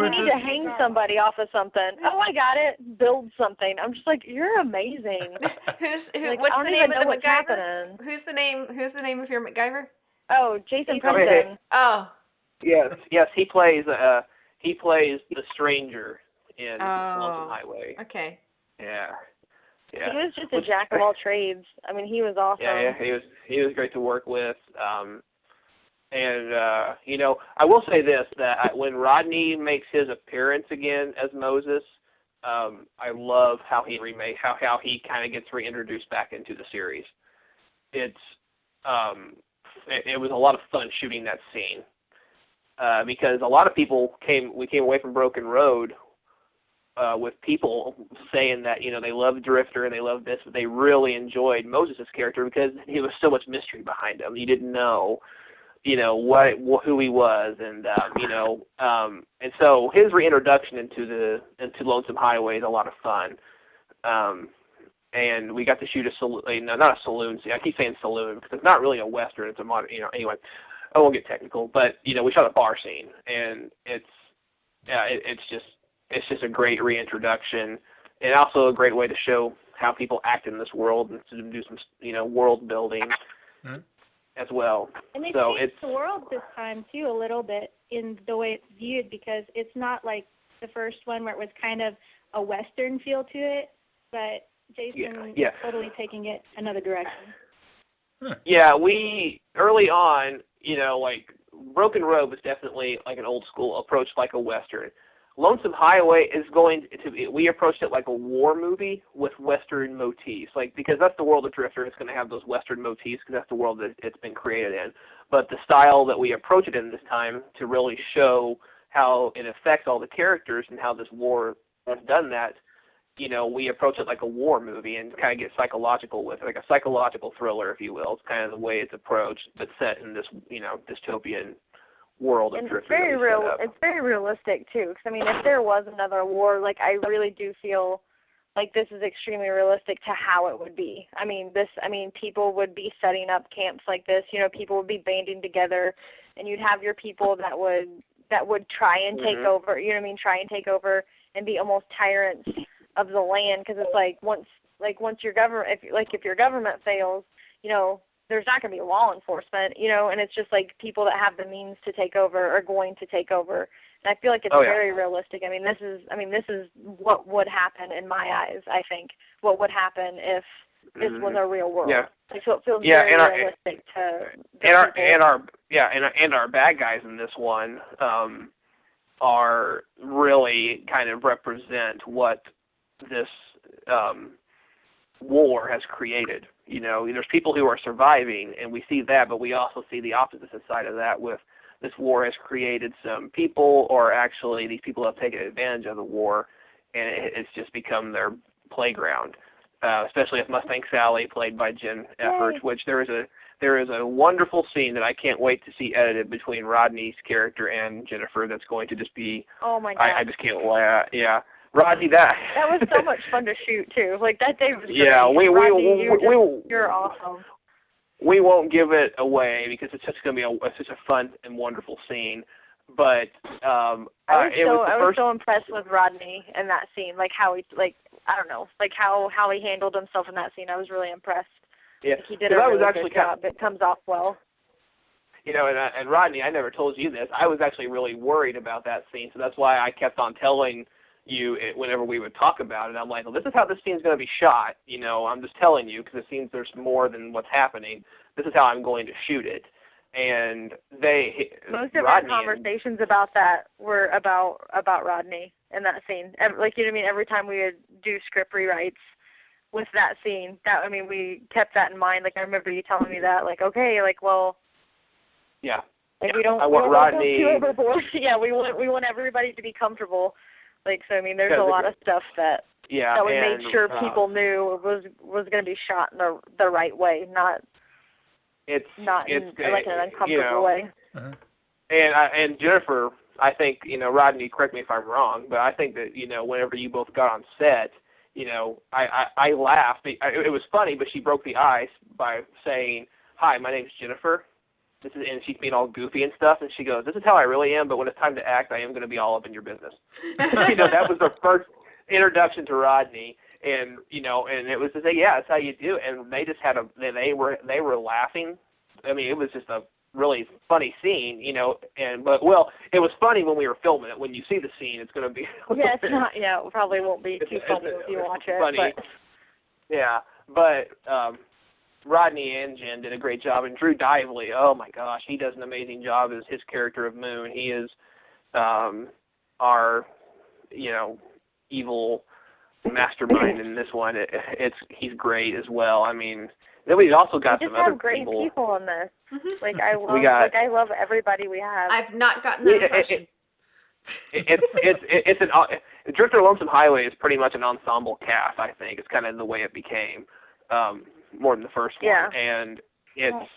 need to hang somebody off of something. Oh, I got it. Build something. I'm just like, you're amazing. What's the name of the MacGyver? Who's the name of your MacGyver? Oh, Jason Brasier. Oh. Yes. He plays the stranger in Lonesome Highway. Okay. Yeah. He was just a jack of all trades. I mean, he was awesome. Yeah, he was great to work with. You know, I will say this, that when Rodney makes his appearance again as Moses, I love how he kind of gets reintroduced back into the series. It was a lot of fun shooting that scene. Because a lot of people came away from Broken Road with people saying that, you know, they loved Drifter and they loved this, but they really enjoyed Moses' character because there was so much mystery behind him. You didn't know, you know, who he was, and and so his reintroduction into Lonesome Highway is a lot of fun. And we got to shoot not a saloon scene. I keep saying saloon because it's not really a Western. It's a modern, you know, anyway. I won't get technical, but you know, we shot a bar scene, and it's just a great reintroduction, and also a great way to show how people act in this world and to do some, you know, world building as well. And they changed the world this time too a little bit in the way it's viewed, because it's not like the first one where it was kind of a Western feel to it, but Jason is totally taking it another direction. Yeah, we early on, you know, like Broken Road was definitely like an old school approach, like a Western. Lonesome Highway is going to be, we approached it like a war movie with Western motifs, like, because that's the world of Drifter. It's going to have those Western motifs because that's the world that it's been created in. But the style that we approach it in this time to really show how it affects all the characters and how this war has done that, you know, we approach it like a war movie and kind of get psychological with it, like a psychological thriller, if you will. It's kind of the way it's approached, but set in this, you know, dystopian world of Drifter. It's very realistic too. Because I mean, if there was another war, like I really do feel like this is extremely realistic to how it would be. I mean, people would be setting up camps like this. You know, people would be banding together, and you'd have your people that would try and take over. You know what I mean? Try and take over and be almost tyrants of the land, because it's like once your government, if your government fails, you know, there's not going to be law enforcement, you know, and it's just like people that have the means to take over are going to take over. And I feel like it's very realistic. I mean, this is what would happen in my eyes. I think what would happen if this was a real world. Yeah. Like, so it feels very realistic and our bad guys in this one are really kind of represent what this war has created. You know, there's people who are surviving, and we see that, but we also see the opposite side of that with this war has created some people, or actually these people have taken advantage of the war, and it's just become their playground. Especially with Mustang Sally, played by Jen Effert, which there is a wonderful scene that I can't wait to see edited between Rodney's character and Jennifer. That's going to just be, oh my God, I just can't wait. Yeah. Rodney, that was so much fun to shoot too. Like that day was great. Yeah, Rodney, you're awesome. We won't give it away because it's just going to be such a fun and wonderful scene. But I was so impressed with Rodney in that scene, like how he, like, I don't know, like how he handled himself in that scene. I was really impressed. Yeah, like he did a really good job. It comes off well. You know, and Rodney, I never told you this. I was actually really worried about that scene, so that's why I kept on telling you whenever we would talk about it. I'm like, well, this is how this scene's going to be shot. You know, I'm just telling you because it seems there's more than what's happening. This is how I'm going to shoot it. And most of Rodney our conversations about that were about Rodney in that scene. Like, you know what I mean? Every time we would do script rewrites with that scene, we kept that in mind. Like, I remember you telling me that, like, okay, like, well, yeah, like we don't go too overboard. Yeah, we want everybody to be comfortable. Like, so I mean, there's a lot of stuff that Yeah, that we made sure people knew it was going to be shot in the right way, not in like an uncomfortable way. Uh-huh. And Jennifer, I think, Rodney, correct me if I'm wrong, but I think that, whenever you both got on set, I laughed. It was funny, but she broke the ice by saying, "Hi, my name's Jennifer." And she's being all goofy and stuff, and she goes, "This is how I really am, but when it's time to act, I am going to be all up in your business." That was the first introduction to Rodney, and and it was to say, "Yeah, that's how you do." And they just had they were laughing. I mean, it was just a really funny scene, but it was funny when we were filming it. When you see the scene, it's going to be it's not. Yeah, it probably won't be too funny if you watch it. Funny. But. Yeah, but Rodney and Jen did a great job, and Drew Dively, oh my gosh, he does an amazing job as his character of Moon. He is our evil mastermind in this one. He's great as well. I mean, then we also got some other great people in this. Like I love everybody we have. I've not gotten that impression. It's an Drifter Lonesome Highway is pretty much an ensemble cast. I think it's kind of the way it became, more than the first one. And it's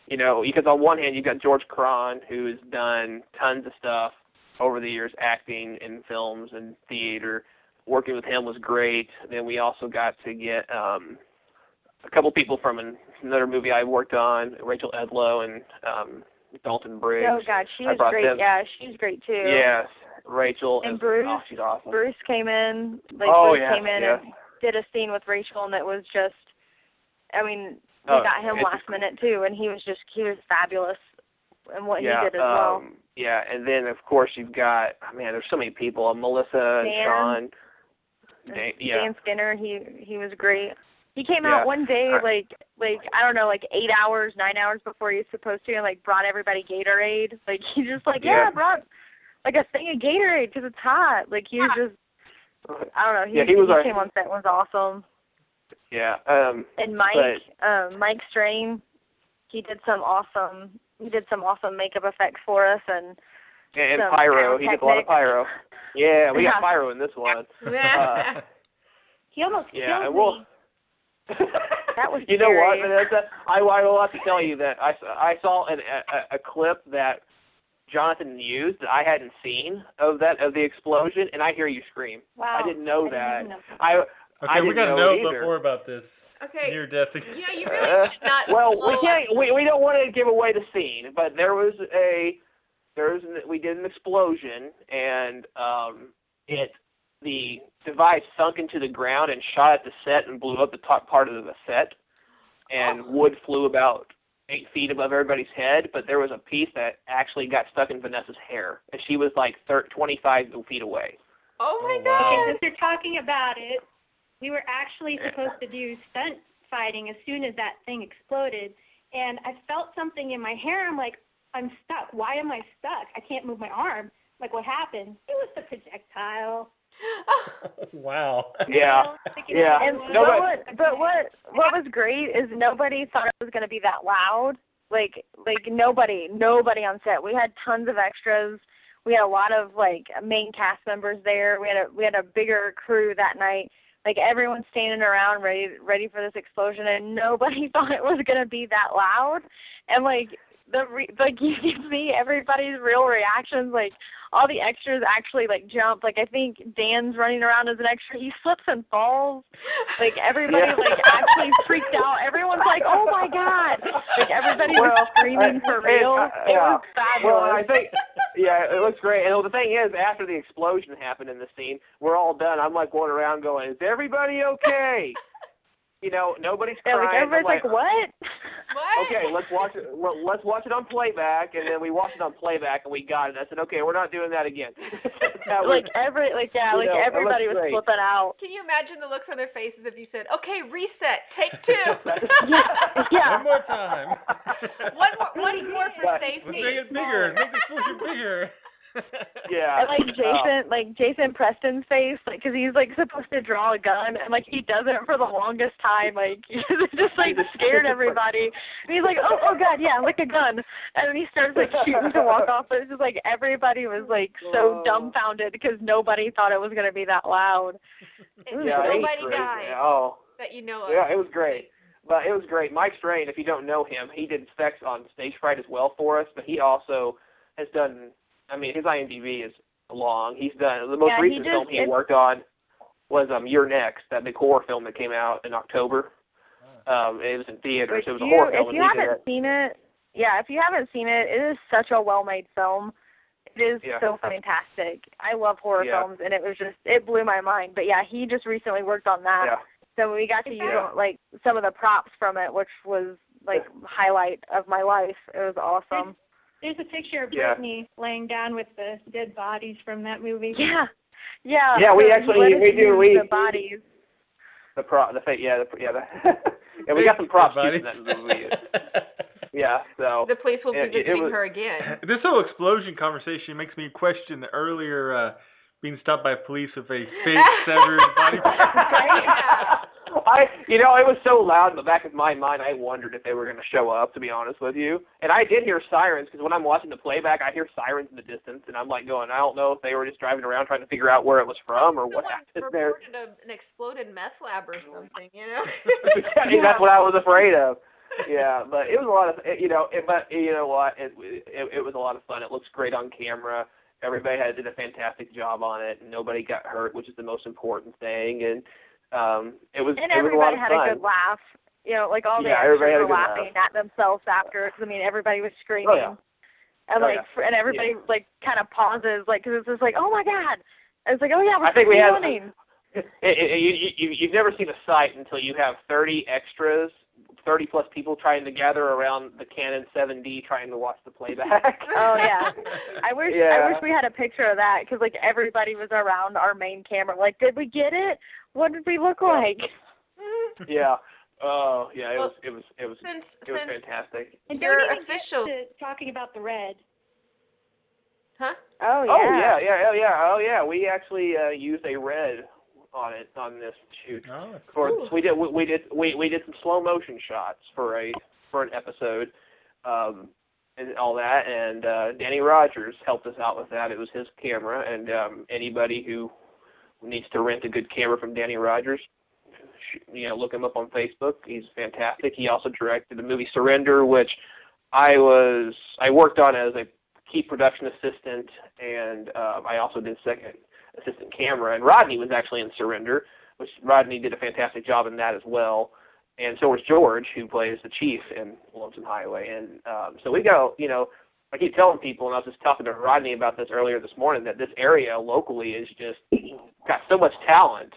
because on one hand you've got George Cron, who's done tons of stuff over the years, acting in films and theater. Working with him was great. Then we also got to get a couple people from another movie I worked on, Rachel Edlow and Dalton Briggs. Oh God, she was great. Yeah, she's great too. Yes, Rachel and Bruce. Oh, she's awesome. Bruce came in. Came in and did a scene with Rachel, and it was just. I mean, we got him last minute too, and he was fabulous in what he did as well. Yeah, and then of course you've got there's so many people. Melissa and Sean. Dan Skinner, he was great. He came out one day, like I don't know, like 8 hours, 9 hours before he was supposed to, and brought everybody Gatorade. Like he just brought like a thing of Gatorade because it's hot. Like he was just, I don't know. He came on set and was awesome. Yeah. And Mike Strain, he did some awesome makeup effects for us and pyro. He did a lot of pyro. Yeah, we got pyro in this one. He almost killed me. That was you know what, Vanessa? I will have to tell you that I saw a clip that Jonathan used that I hadn't seen of the explosion, and I hear you scream. Wow. I didn't know that. Okay, we got to know before about this. Okay. Near death. Yeah, you really should not. Well, we don't want to give away the scene, but we did an explosion, and the device sunk into the ground and shot at the set and blew up the top part of the set, and wood flew about 8 feet above everybody's head, but there was a piece that actually got stuck in Vanessa's hair, and she was like 25 feet away. Oh my wow. God! Since you're talking about it, we were actually supposed to do stunt fighting as soon as that thing exploded, and I felt something in my hair. I'm like, I'm stuck. Why am I stuck? I can't move my arm. Like, what happened? It was the projectile. Wow. Yeah. Yeah. And what was great is nobody thought it was going to be that loud. Like nobody on set. We had tons of extras. We had a lot of main cast members there. We had a bigger crew that night. Like everyone's standing around ready for this explosion, and nobody thought it was going to be that loud. And you can see everybody's real reactions. Like all the extras actually jump. Like I think Dan's running around as an extra. He slips and falls. Like everybody actually freaked out. Everyone's like, "Oh my God!" Like everybody was screaming for real. It was fabulous. Well, I think it looks great. And the thing is, after the explosion happened in the scene, we're all done. I'm going around going, "Is everybody okay?" Nobody's crying. Everybody's like, "What?" Okay, let's watch it. Let's watch it on playback, and then we watched it on playback, and we got it. I said, "Okay, we're not doing that again." Everybody was flipping out. Can you imagine the looks on their faces if you said, "Okay, reset, take 2." Yeah. One more time. One more for safety. Let's make it bigger. Make the explosion bigger. Yeah. And Jason Preston's face, because he's supposed to draw a gun, and he doesn't for the longest time. It just scared everybody. And he's like, oh god, yeah, a gun. And then he starts shooting to walk off. But it's just everybody was so dumbfounded because nobody thought it was gonna be that loud. Nobody died. Yeah. Oh. That you know of. Yeah, it was great. But it was great. Mike Strain, if you don't know him, he did effects on Stage Fright as well for us, but he also has done, his IMDb is long. He's done, the most recent film he worked on was You're Next, that big horror film that came out in October. It was in theaters. It was a horror film. If you haven't seen it, it is such a well-made film. It is so fantastic. I love horror films, and it blew my mind. But yeah, he just recently worked on that. Yeah. So we got to use some of the props from it, which was highlight of my life. It was awesome. There's a picture of Brittney laying down with the dead bodies from that movie. Yeah. Yeah, we the bodies. We got some props using that movie. Yeah, so the police will be visiting her again. This whole explosion conversation makes me question the earlier being stopped by police with a fake severed body. It was so loud in the back of my mind, I wondered if they were going to show up, to be honest with you. And I did hear sirens, because when I'm watching the playback, I hear sirens in the distance, and I'm going, I don't know if they were just driving around trying to figure out where it was from or what happened there. Reported an exploded meth lab or something, That's what I was afraid of. Yeah, but it was a lot of, but you know what? It was a lot of fun. It looks great on camera. Everybody did a fantastic job on it. Nobody got hurt, which is the most important thing. And it was. And everybody had a good laugh. All the actors were laughing at themselves after. Because everybody was screaming. Oh, yeah. And and everybody kind of pauses, because it's just oh my god. And it's oh yeah, we're I think we filming. You've never seen a sight until you have 30 extras. 30 plus people trying to gather around the Canon 7D trying to watch the playback. Oh yeah, I wish we had a picture of that because everybody was around our main camera. Did we get it? What did we look like? Yeah. Oh yeah, it was fantastic. And don't even get to talking about the red. Huh? Oh yeah. Oh yeah. We actually used a red on this shoot. We did some slow motion shots for an episode, and all that. And Danny Rogers helped us out with that. It was his camera, and anybody who needs to rent a good camera from Danny Rogers, look him up on Facebook. He's fantastic. He also directed the movie Surrender, which I worked on as a key production assistant, and I also did second assistant camera, and Rodney was actually in Surrender, which Rodney did a fantastic job in that as well, and so was George, who plays the chief in Lonesome Highway, and so we got, I keep telling people, and I was just talking to Rodney about this earlier this morning, that this area locally is just got so much talent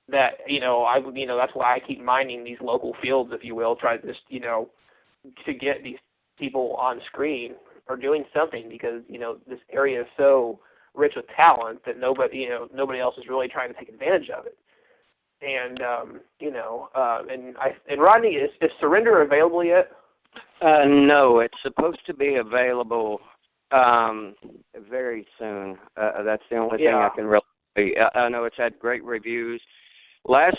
that, that's why I keep mining these local fields, if you will, try to just, to get these people on screen or doing something, because, this area is so rich with talent that nobody else is really trying to take advantage of it. And and Rodney, is Surrender available yet? No, it's supposed to be available very soon. That's the only thing I can really. I know it's had great reviews. I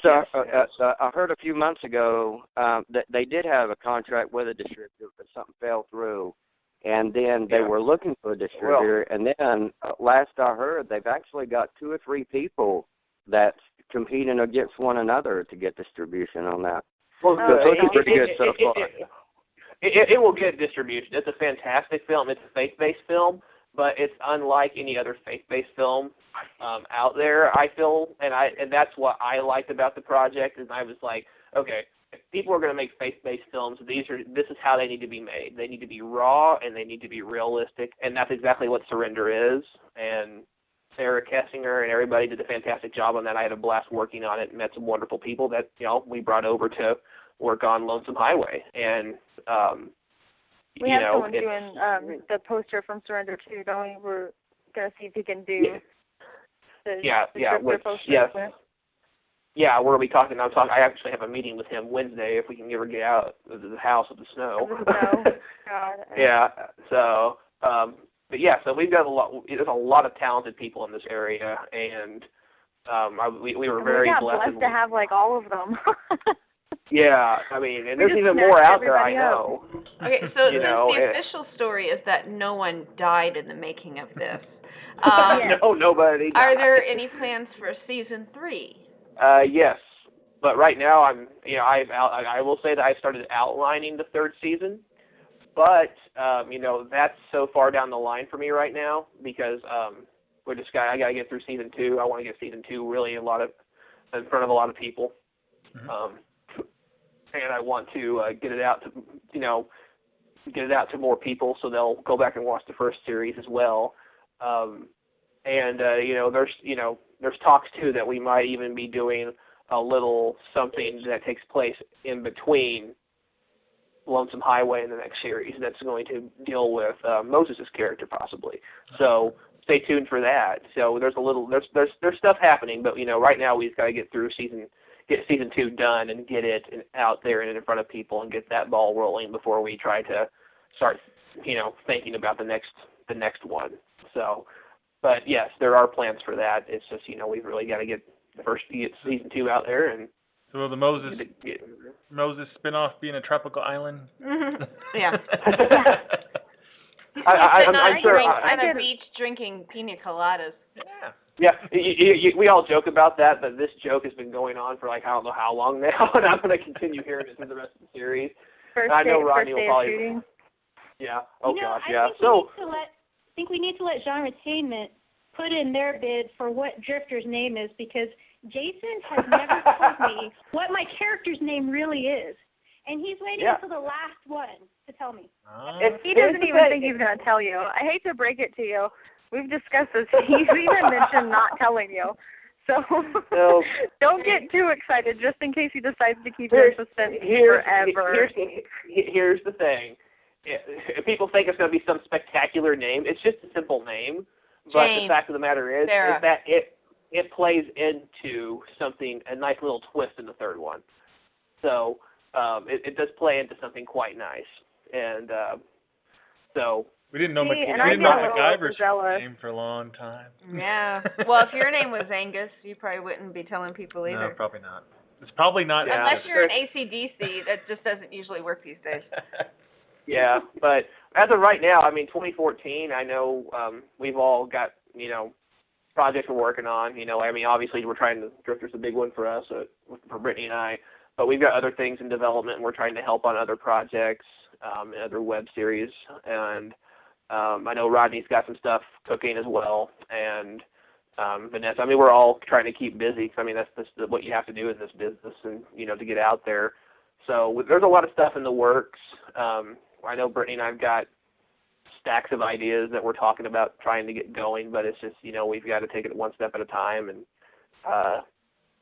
heard a few months ago that they did have a contract with a distributor, but something fell through. And then they were looking for a distributor, and then last I heard, they've actually got 2 or 3 people that's competing against one another to get distribution on that. Well, so it's pretty good so far. It will get distribution. It's a fantastic film. It's a faith-based film, but it's unlike any other faith-based film out there, I feel, and that's what I liked about the project. And I was like, okay, if people are going to make faith-based films, this is how they need to be made. They need to be raw and they need to be realistic, and that's exactly what Surrender is. And Sarah Kessinger and everybody did a fantastic job on that. I had a blast working on it and met some wonderful people that we brought over to work on Lonesome Highway. And we have someone doing the poster from Surrender too, don't we? We're going to see if he can do the poster. Yes. Yeah, we're going to be talking. I actually have a meeting with him Wednesday if we can ever get out of the house with the snow. God. Yeah. So, but yeah, so we've got there's a lot of talented people in this area, and we were very blessed to have like all of them. Yeah, I mean, and there's even more out there, I know. Okay, so the official story is that no one died in the making of this. No, nobody died. Are there any plans for season 3? Yes, but right now I will say that I started outlining the 3rd season, but that's so far down the line for me right now because I gotta get through season 2. I want to get season 2 really in front of a lot of people. Mm-hmm. And I want to get it out to more people so they'll go back and watch the first series as well. There's talks too that we might even be doing a little something that takes place in between Lonesome Highway and the next series that's going to deal with Moses' character possibly. So stay tuned for that. So there's stuff happening, but right now we've got to get season 2 done and get it out there and in front of people and get that ball rolling before we try to start, thinking about the next one. So, but yes, there are plans for that. It's just, we've really got to get season 2 out there. And so will the Moses spinoff be in a tropical island? Mm-hmm. Yeah. I'm sure. On a beach drinking pina coladas. Yeah. Yeah, we all joke about that, but this joke has been going on for I don't know how long now, and I'm going to continue hearing it through the rest of the series. I know Rodney will probably. Shooting. Yeah. Oh gosh. Yeah. I think we need to let GenreTainment put in their bid for what Drifter's name is because Jason has never told me what my character's name really is, and he's waiting until the last one to tell me. He doesn't even think he's going to tell you. I hate to break it to you. We've discussed this. He's even mentioned not telling you. So don't get too excited just in case he decides to keep you in suspense forever. Here's the thing. If people think it's going to be some spectacular name, it's just a simple name. But the fact of the matter is that it plays into something, a nice little twist in the 3rd one. So it does play into something quite nice. And so... We didn't know MacGyver's name for a long time. Yeah. Well, if your name was Angus, you probably wouldn't be telling people either. No, probably not. It's probably not. Unless you're an AC/DC, that just doesn't usually work these days. Yeah, but as of right now, 2014, I know we've all got, projects we're working on. Obviously we're trying to, Drifter's a big one for us, for Brittney and I, but we've got other things in development and we're trying to help on other projects, and other web series, and I know Rodney's got some stuff cooking as well, and Vanessa. We're all trying to keep busy. That's what you have to do in this business, and to get out there. So there's a lot of stuff in the works. I know Brittney and I've got stacks of ideas that we're talking about trying to get going, but it's just we've got to take it one step at a time and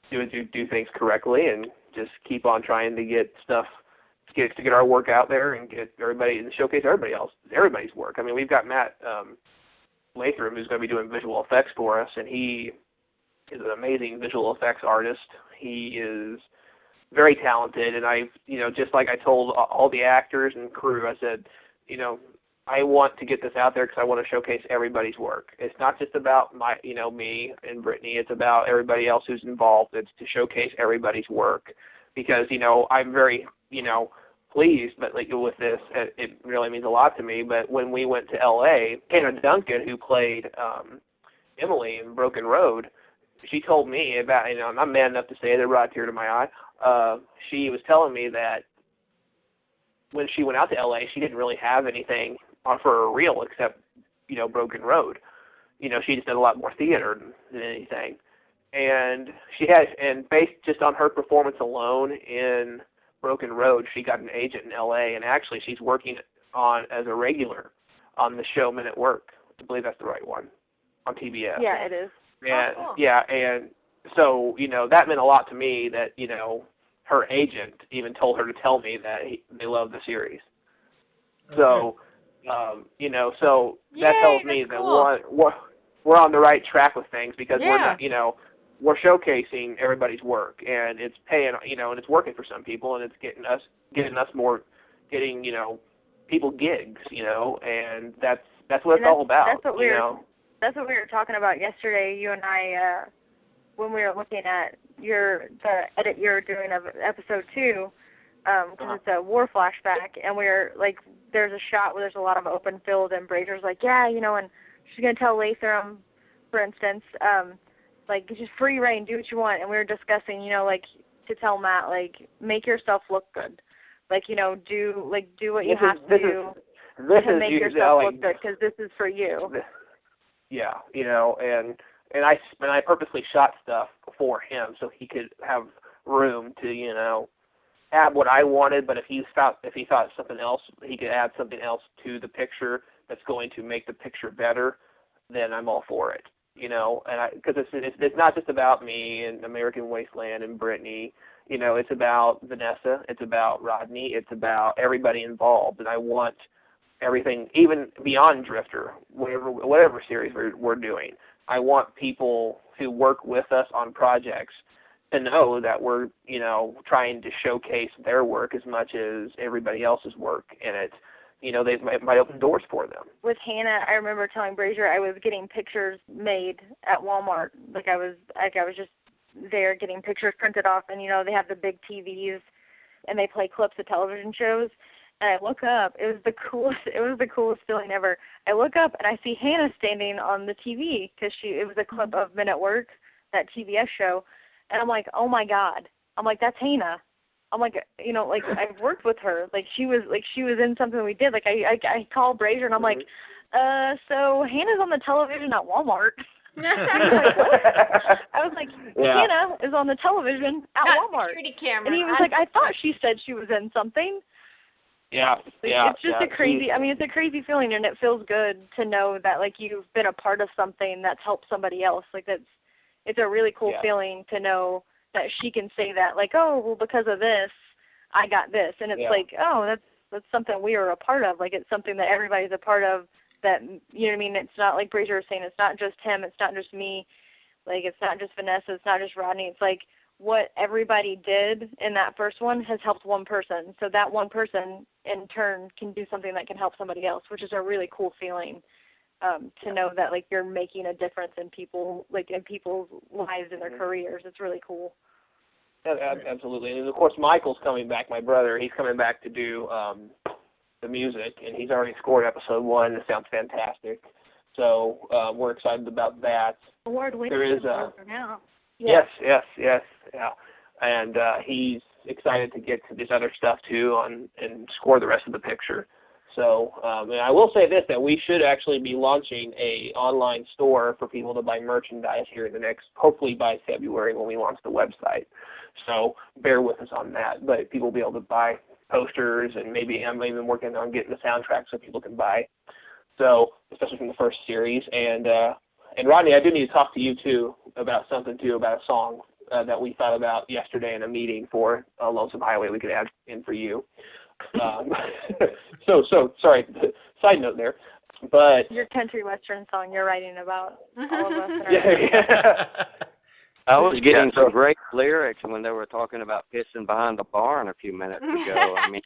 do things correctly, and just keep on trying to get stuff. To get our work out there and get everybody and showcase everybody's work. We've got Matt Latham who's going to be doing visual effects for us, and he is an amazing visual effects artist. He is very talented, and just like I told all the actors and crew, I said, I want to get this out there because I want to showcase everybody's work. It's not just about me and Brittney. It's about everybody else who's involved. It's to showcase everybody's work because I'm very pleased, but with this, it really means a lot to me. But when we went to L.A., Hannah Duncan, who played Emily in Broken Road, she told me about, I'm man enough to say it, it brought a tear to my eye. She was telling me that when she went out to L.A., she didn't really have anything on for a reel except, Broken Road. She just did a lot more theater than anything. And based just on her performance alone in Broken Road, she got an agent in L.A., and actually she's working as a regular on the show Men at Work. I believe that's the right one, on TBS. Yeah, it is. And, cool. Yeah, and so, that meant a lot to me that, her agent even told her to tell me that they love the series. Okay. So, so that tells me that we're on the right track with things because we're not, we're showcasing everybody's work, and it's paying, and it's working for some people, and it's getting us more, people gigs, and That's what it's all about. That's what we were talking about yesterday, you and I, when we were looking at the edit you're doing of episode 2, because it's a war flashback, and we're like, there's a shot where there's a lot of open field, and Brasier's like, yeah, and she's gonna tell Latham, for instance, like, just free reign, do what you want, and we were discussing, like, to tell Matt, like, make yourself look good, like, do what you have to do to make yourself look good, because this is for you. Yeah, and I purposely shot stuff for him so he could have room to, add what I wanted, but if he thought something else, he could add something else to the picture that's going to make the picture better, then I'm all for it. And because it's not just about me and American Wasteland and Brittney, it's about Vanessa, it's about Rodney, it's about everybody involved, and I want everything, even beyond Drifter, whatever series we're doing. I want people who work with us on projects to know that we're, trying to showcase their work as much as everybody else's work, and they might open doors for them. With Hannah, I remember telling Brasier I was getting pictures made at Walmart. I was just there getting pictures printed off, and they have the big TVs, and they play clips of television shows. And I look up. It was the coolest feeling ever. I look up and I see Hannah standing on the TV because it was a clip of Men at Work, that TBS show, and I'm like, oh my God. I'm like, that's Hannah. I'm like, I've worked with her. Like she was in something we did. Like I called Brasier and I'm like, so Hannah's on the television at Walmart. I was like, Hannah is on the television at Walmart. Security camera. And he was like, I thought she said she was in something. Yeah. It's just a crazy, it's a crazy feeling, and it feels good to know that, like, you've been a part of something that's helped somebody else. Like, it's a really cool feeling to know that she can say that, like, oh, well, because of this, I got this. And it's like, oh, that's something we are a part of. Like, it's something that everybody's a part of that, you know what I mean? It's not like Brasier was saying, it's not just him, it's not just me. Like, it's not just Vanessa, it's not just Rodney. It's like, what everybody did in that first one has helped one person. So that one person, in turn, can do something that can help somebody else, which is a really cool feeling to know that, like, you're making a difference in people's lives and their careers. It's really cool. Absolutely. And, of course, Michael's coming back, my brother. He's coming back to do the music, and he's already scored episode 1. It sounds fantastic. So we're excited about that. Award-winning for now. Yes, yeah. And he's excited to get to this other stuff too and score the rest of the picture. So, and I will say this, that we should actually be launching a online store for people to buy merchandise here in the next, hopefully by February when we launch the website. So bear with us on that. But people will be able to buy posters, and maybe I'm even working on getting the soundtrack so people can buy. So, especially from the first series. And Rodney, I do need to talk to you too about something too, about a song that we thought about yesterday in a meeting for Lonesome Highway we could add in for you. So sorry, side note there. But your country western song you're writing about all of us. I was getting some great lyrics when they were talking about pissing behind the barn a few minutes ago. I mean,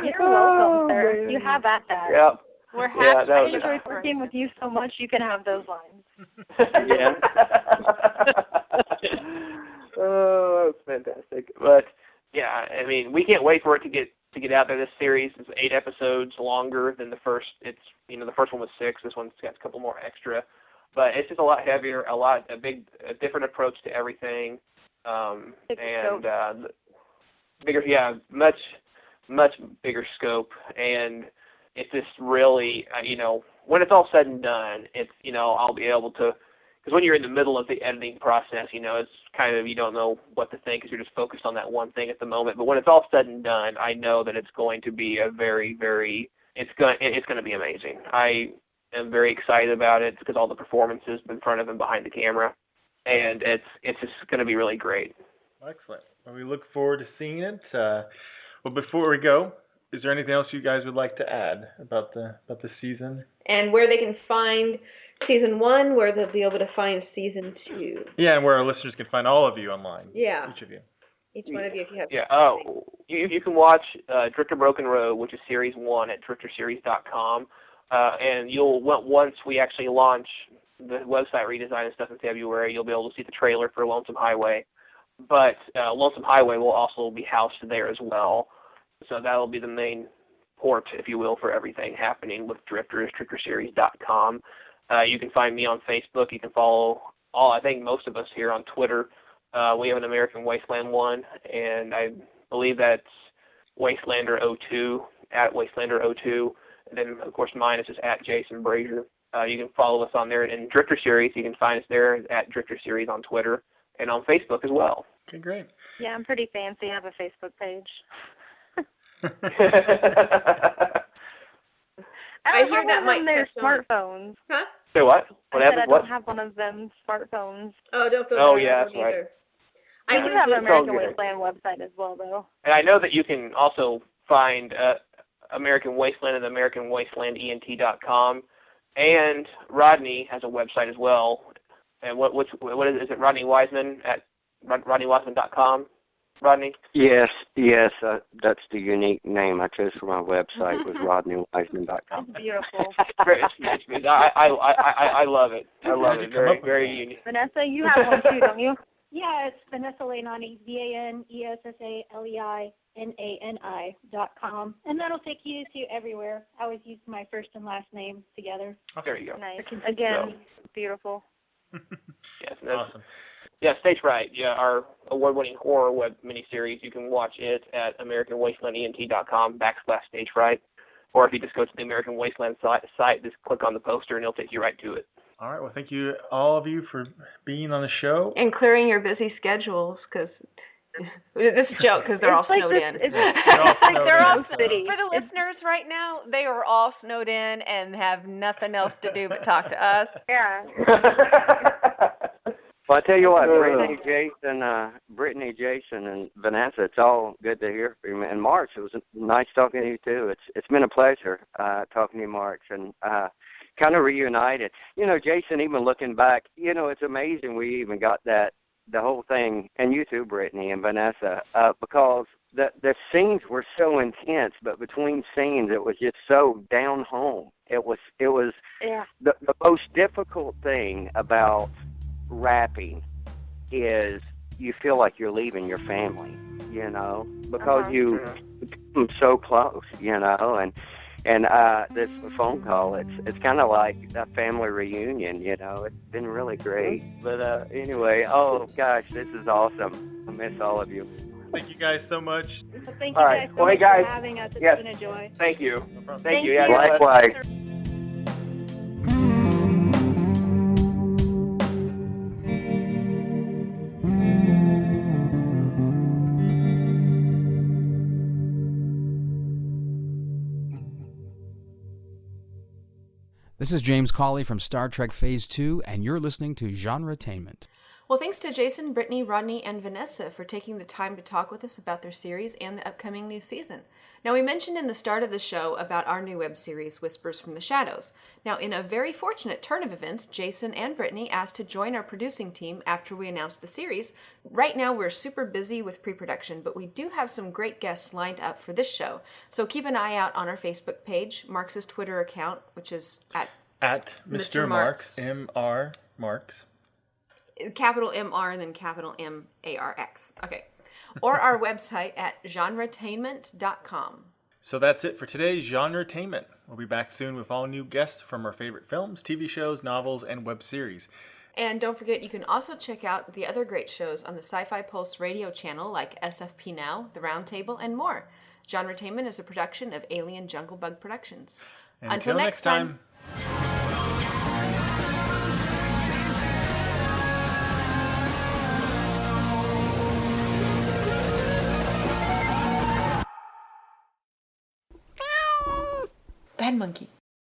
you're welcome, sir. You have at that. Yep. We're happy. I enjoyed working with you so much. You can have those lines. Yeah. Oh, that's fantastic. But yeah, I mean, we can't wait for it to get out there. This series is 8 episodes longer than the first. It's the first one was 6. This one's got a couple more extra, but it's just a lot heavier, a different approach to everything, bigger, much bigger scope, and it's just really, when it's all said and done, it's, I'll be able to, because when you're in the middle of the editing process, it's kind of, you don't know what to think because you're just focused on that one thing at the moment. But when it's all said and done, I know that it's going to be a very, very, it's going to be amazing. I am very excited about it because all the performances in front of and behind the camera, and it's just going to be really great. Excellent. Well, we look forward to seeing it. Well, before we go, is there anything else you guys would like to add about the season? And where they can find season 1, where they'll be able to find season 2. Yeah, and where our listeners can find all of you online. Yeah. Each of you. Each one of you, if you have. Yeah. Oh, you can watch Drifter Broken Road, which is Series 1 at drifterseries.com. And once we actually launch the website redesign and stuff in February, you'll be able to see the trailer for Lonesome Highway. But Lonesome Highway will also be housed there as well. So that will be the main port, if you will, for everything happening with Drifters, drifterseries.com. You can find me on Facebook. You can follow I think most of us here on Twitter. We have an American Wasteland one, and I believe that's Wastelander02, at Wastelander02. And then, of course, mine is just at Jason Brasier. You can follow us on there. In Drifter Series, you can find us there at Drifter Series on Twitter and on Facebook as well. Okay, great. Yeah, I'm pretty fancy. I have a Facebook page. I hear that might their catch on. smartphones. Huh? Say what? I said I don't have one of them smartphones. Oh, don't feel Oh, bad, yeah, I that's don't right. either. I do have an American good. Wasteland website as well, though. And I know that you can also find American Wasteland at AmericanWastelandENT.com. And Rodney has a website as well. And what is it? Rodney Wiseman at RodneyWiseman.com. Rodney? Yes, that's the unique name I chose for my website was RodneyWiseman.com. It's beautiful. I love it. I love it. Very, very unique. Vanessa, you have one too, don't you? Yeah, it's Vanessa Leinani, VANESSALEINANI.com. And that'll take you to everywhere. I always use my first and last name together. There you go. Nice. Again, beautiful. Yes, Awesome. Yeah, Stage Fright. Yeah, our award-winning horror web miniseries. You can watch it at AmericanWastelandENT.com/Stage Fright. Or if you just go to the American Wasteland site, just click on the poster and it'll take you right to it. All right. Well, thank you, all of you, for being on the show. And clearing your busy schedules, because this is a joke, because they're all snowed in. They're all for the listeners right now, they are all snowed in and have nothing else to do but talk to us. Yeah. Well, I tell you what, Brittany, Jason, and Vanessa, it's all good to hear from you. And Marx, it was nice talking to you too. It's been a pleasure talking to you, Marx, and kind of reunited. You know, Jason, even looking back, you know, it's amazing we even got the whole thing, and you too, Brittany and Vanessa, because the scenes were so intense, but between scenes, it was just so down home. It was the most difficult thing about rapping is you feel like you're leaving your family, you know, because you become so close, you know, and this phone call, it's kind of like a family reunion, you know. It's been really great. But anyway, oh gosh, this is awesome. I miss all of you. Thank you guys so much. Well, thank All you right. guys so Well, much guys, for having us. It's yes. been a joy. Thank you. No problem. Thank you. you. Yeah, Likewise. This is James Cawley from Star Trek Phase 2, and you're listening to GenreTainment. Well, thanks to Jason, Brittany, Rodney, and Vanessa for taking the time to talk with us about their series and the upcoming new season. Now, we mentioned in the start of the show about our new web series, Whispers from the Shadows. Now, in a very fortunate turn of events, Jason and Brittany asked to join our producing team after we announced the series. Right now, we're super busy with pre-production, but we do have some great guests lined up for this show. So keep an eye out on our Facebook page, Marx's Twitter account, which is at Mr. Marx, M.R. Marx. Capital M-R and then capital M-A-R-X. Okay. Or our website at GenreTainment.com. So that's it for today's GenreTainment. We'll be back soon with all new guests from our favorite films, TV shows, novels, and web series. And don't forget, you can also check out the other great shows on the Sci-Fi Pulse radio channel like SFP Now, The Roundtable, and more. GenreTainment is a production of Alien Jungle Bug Productions. And until next time. Bad monkey.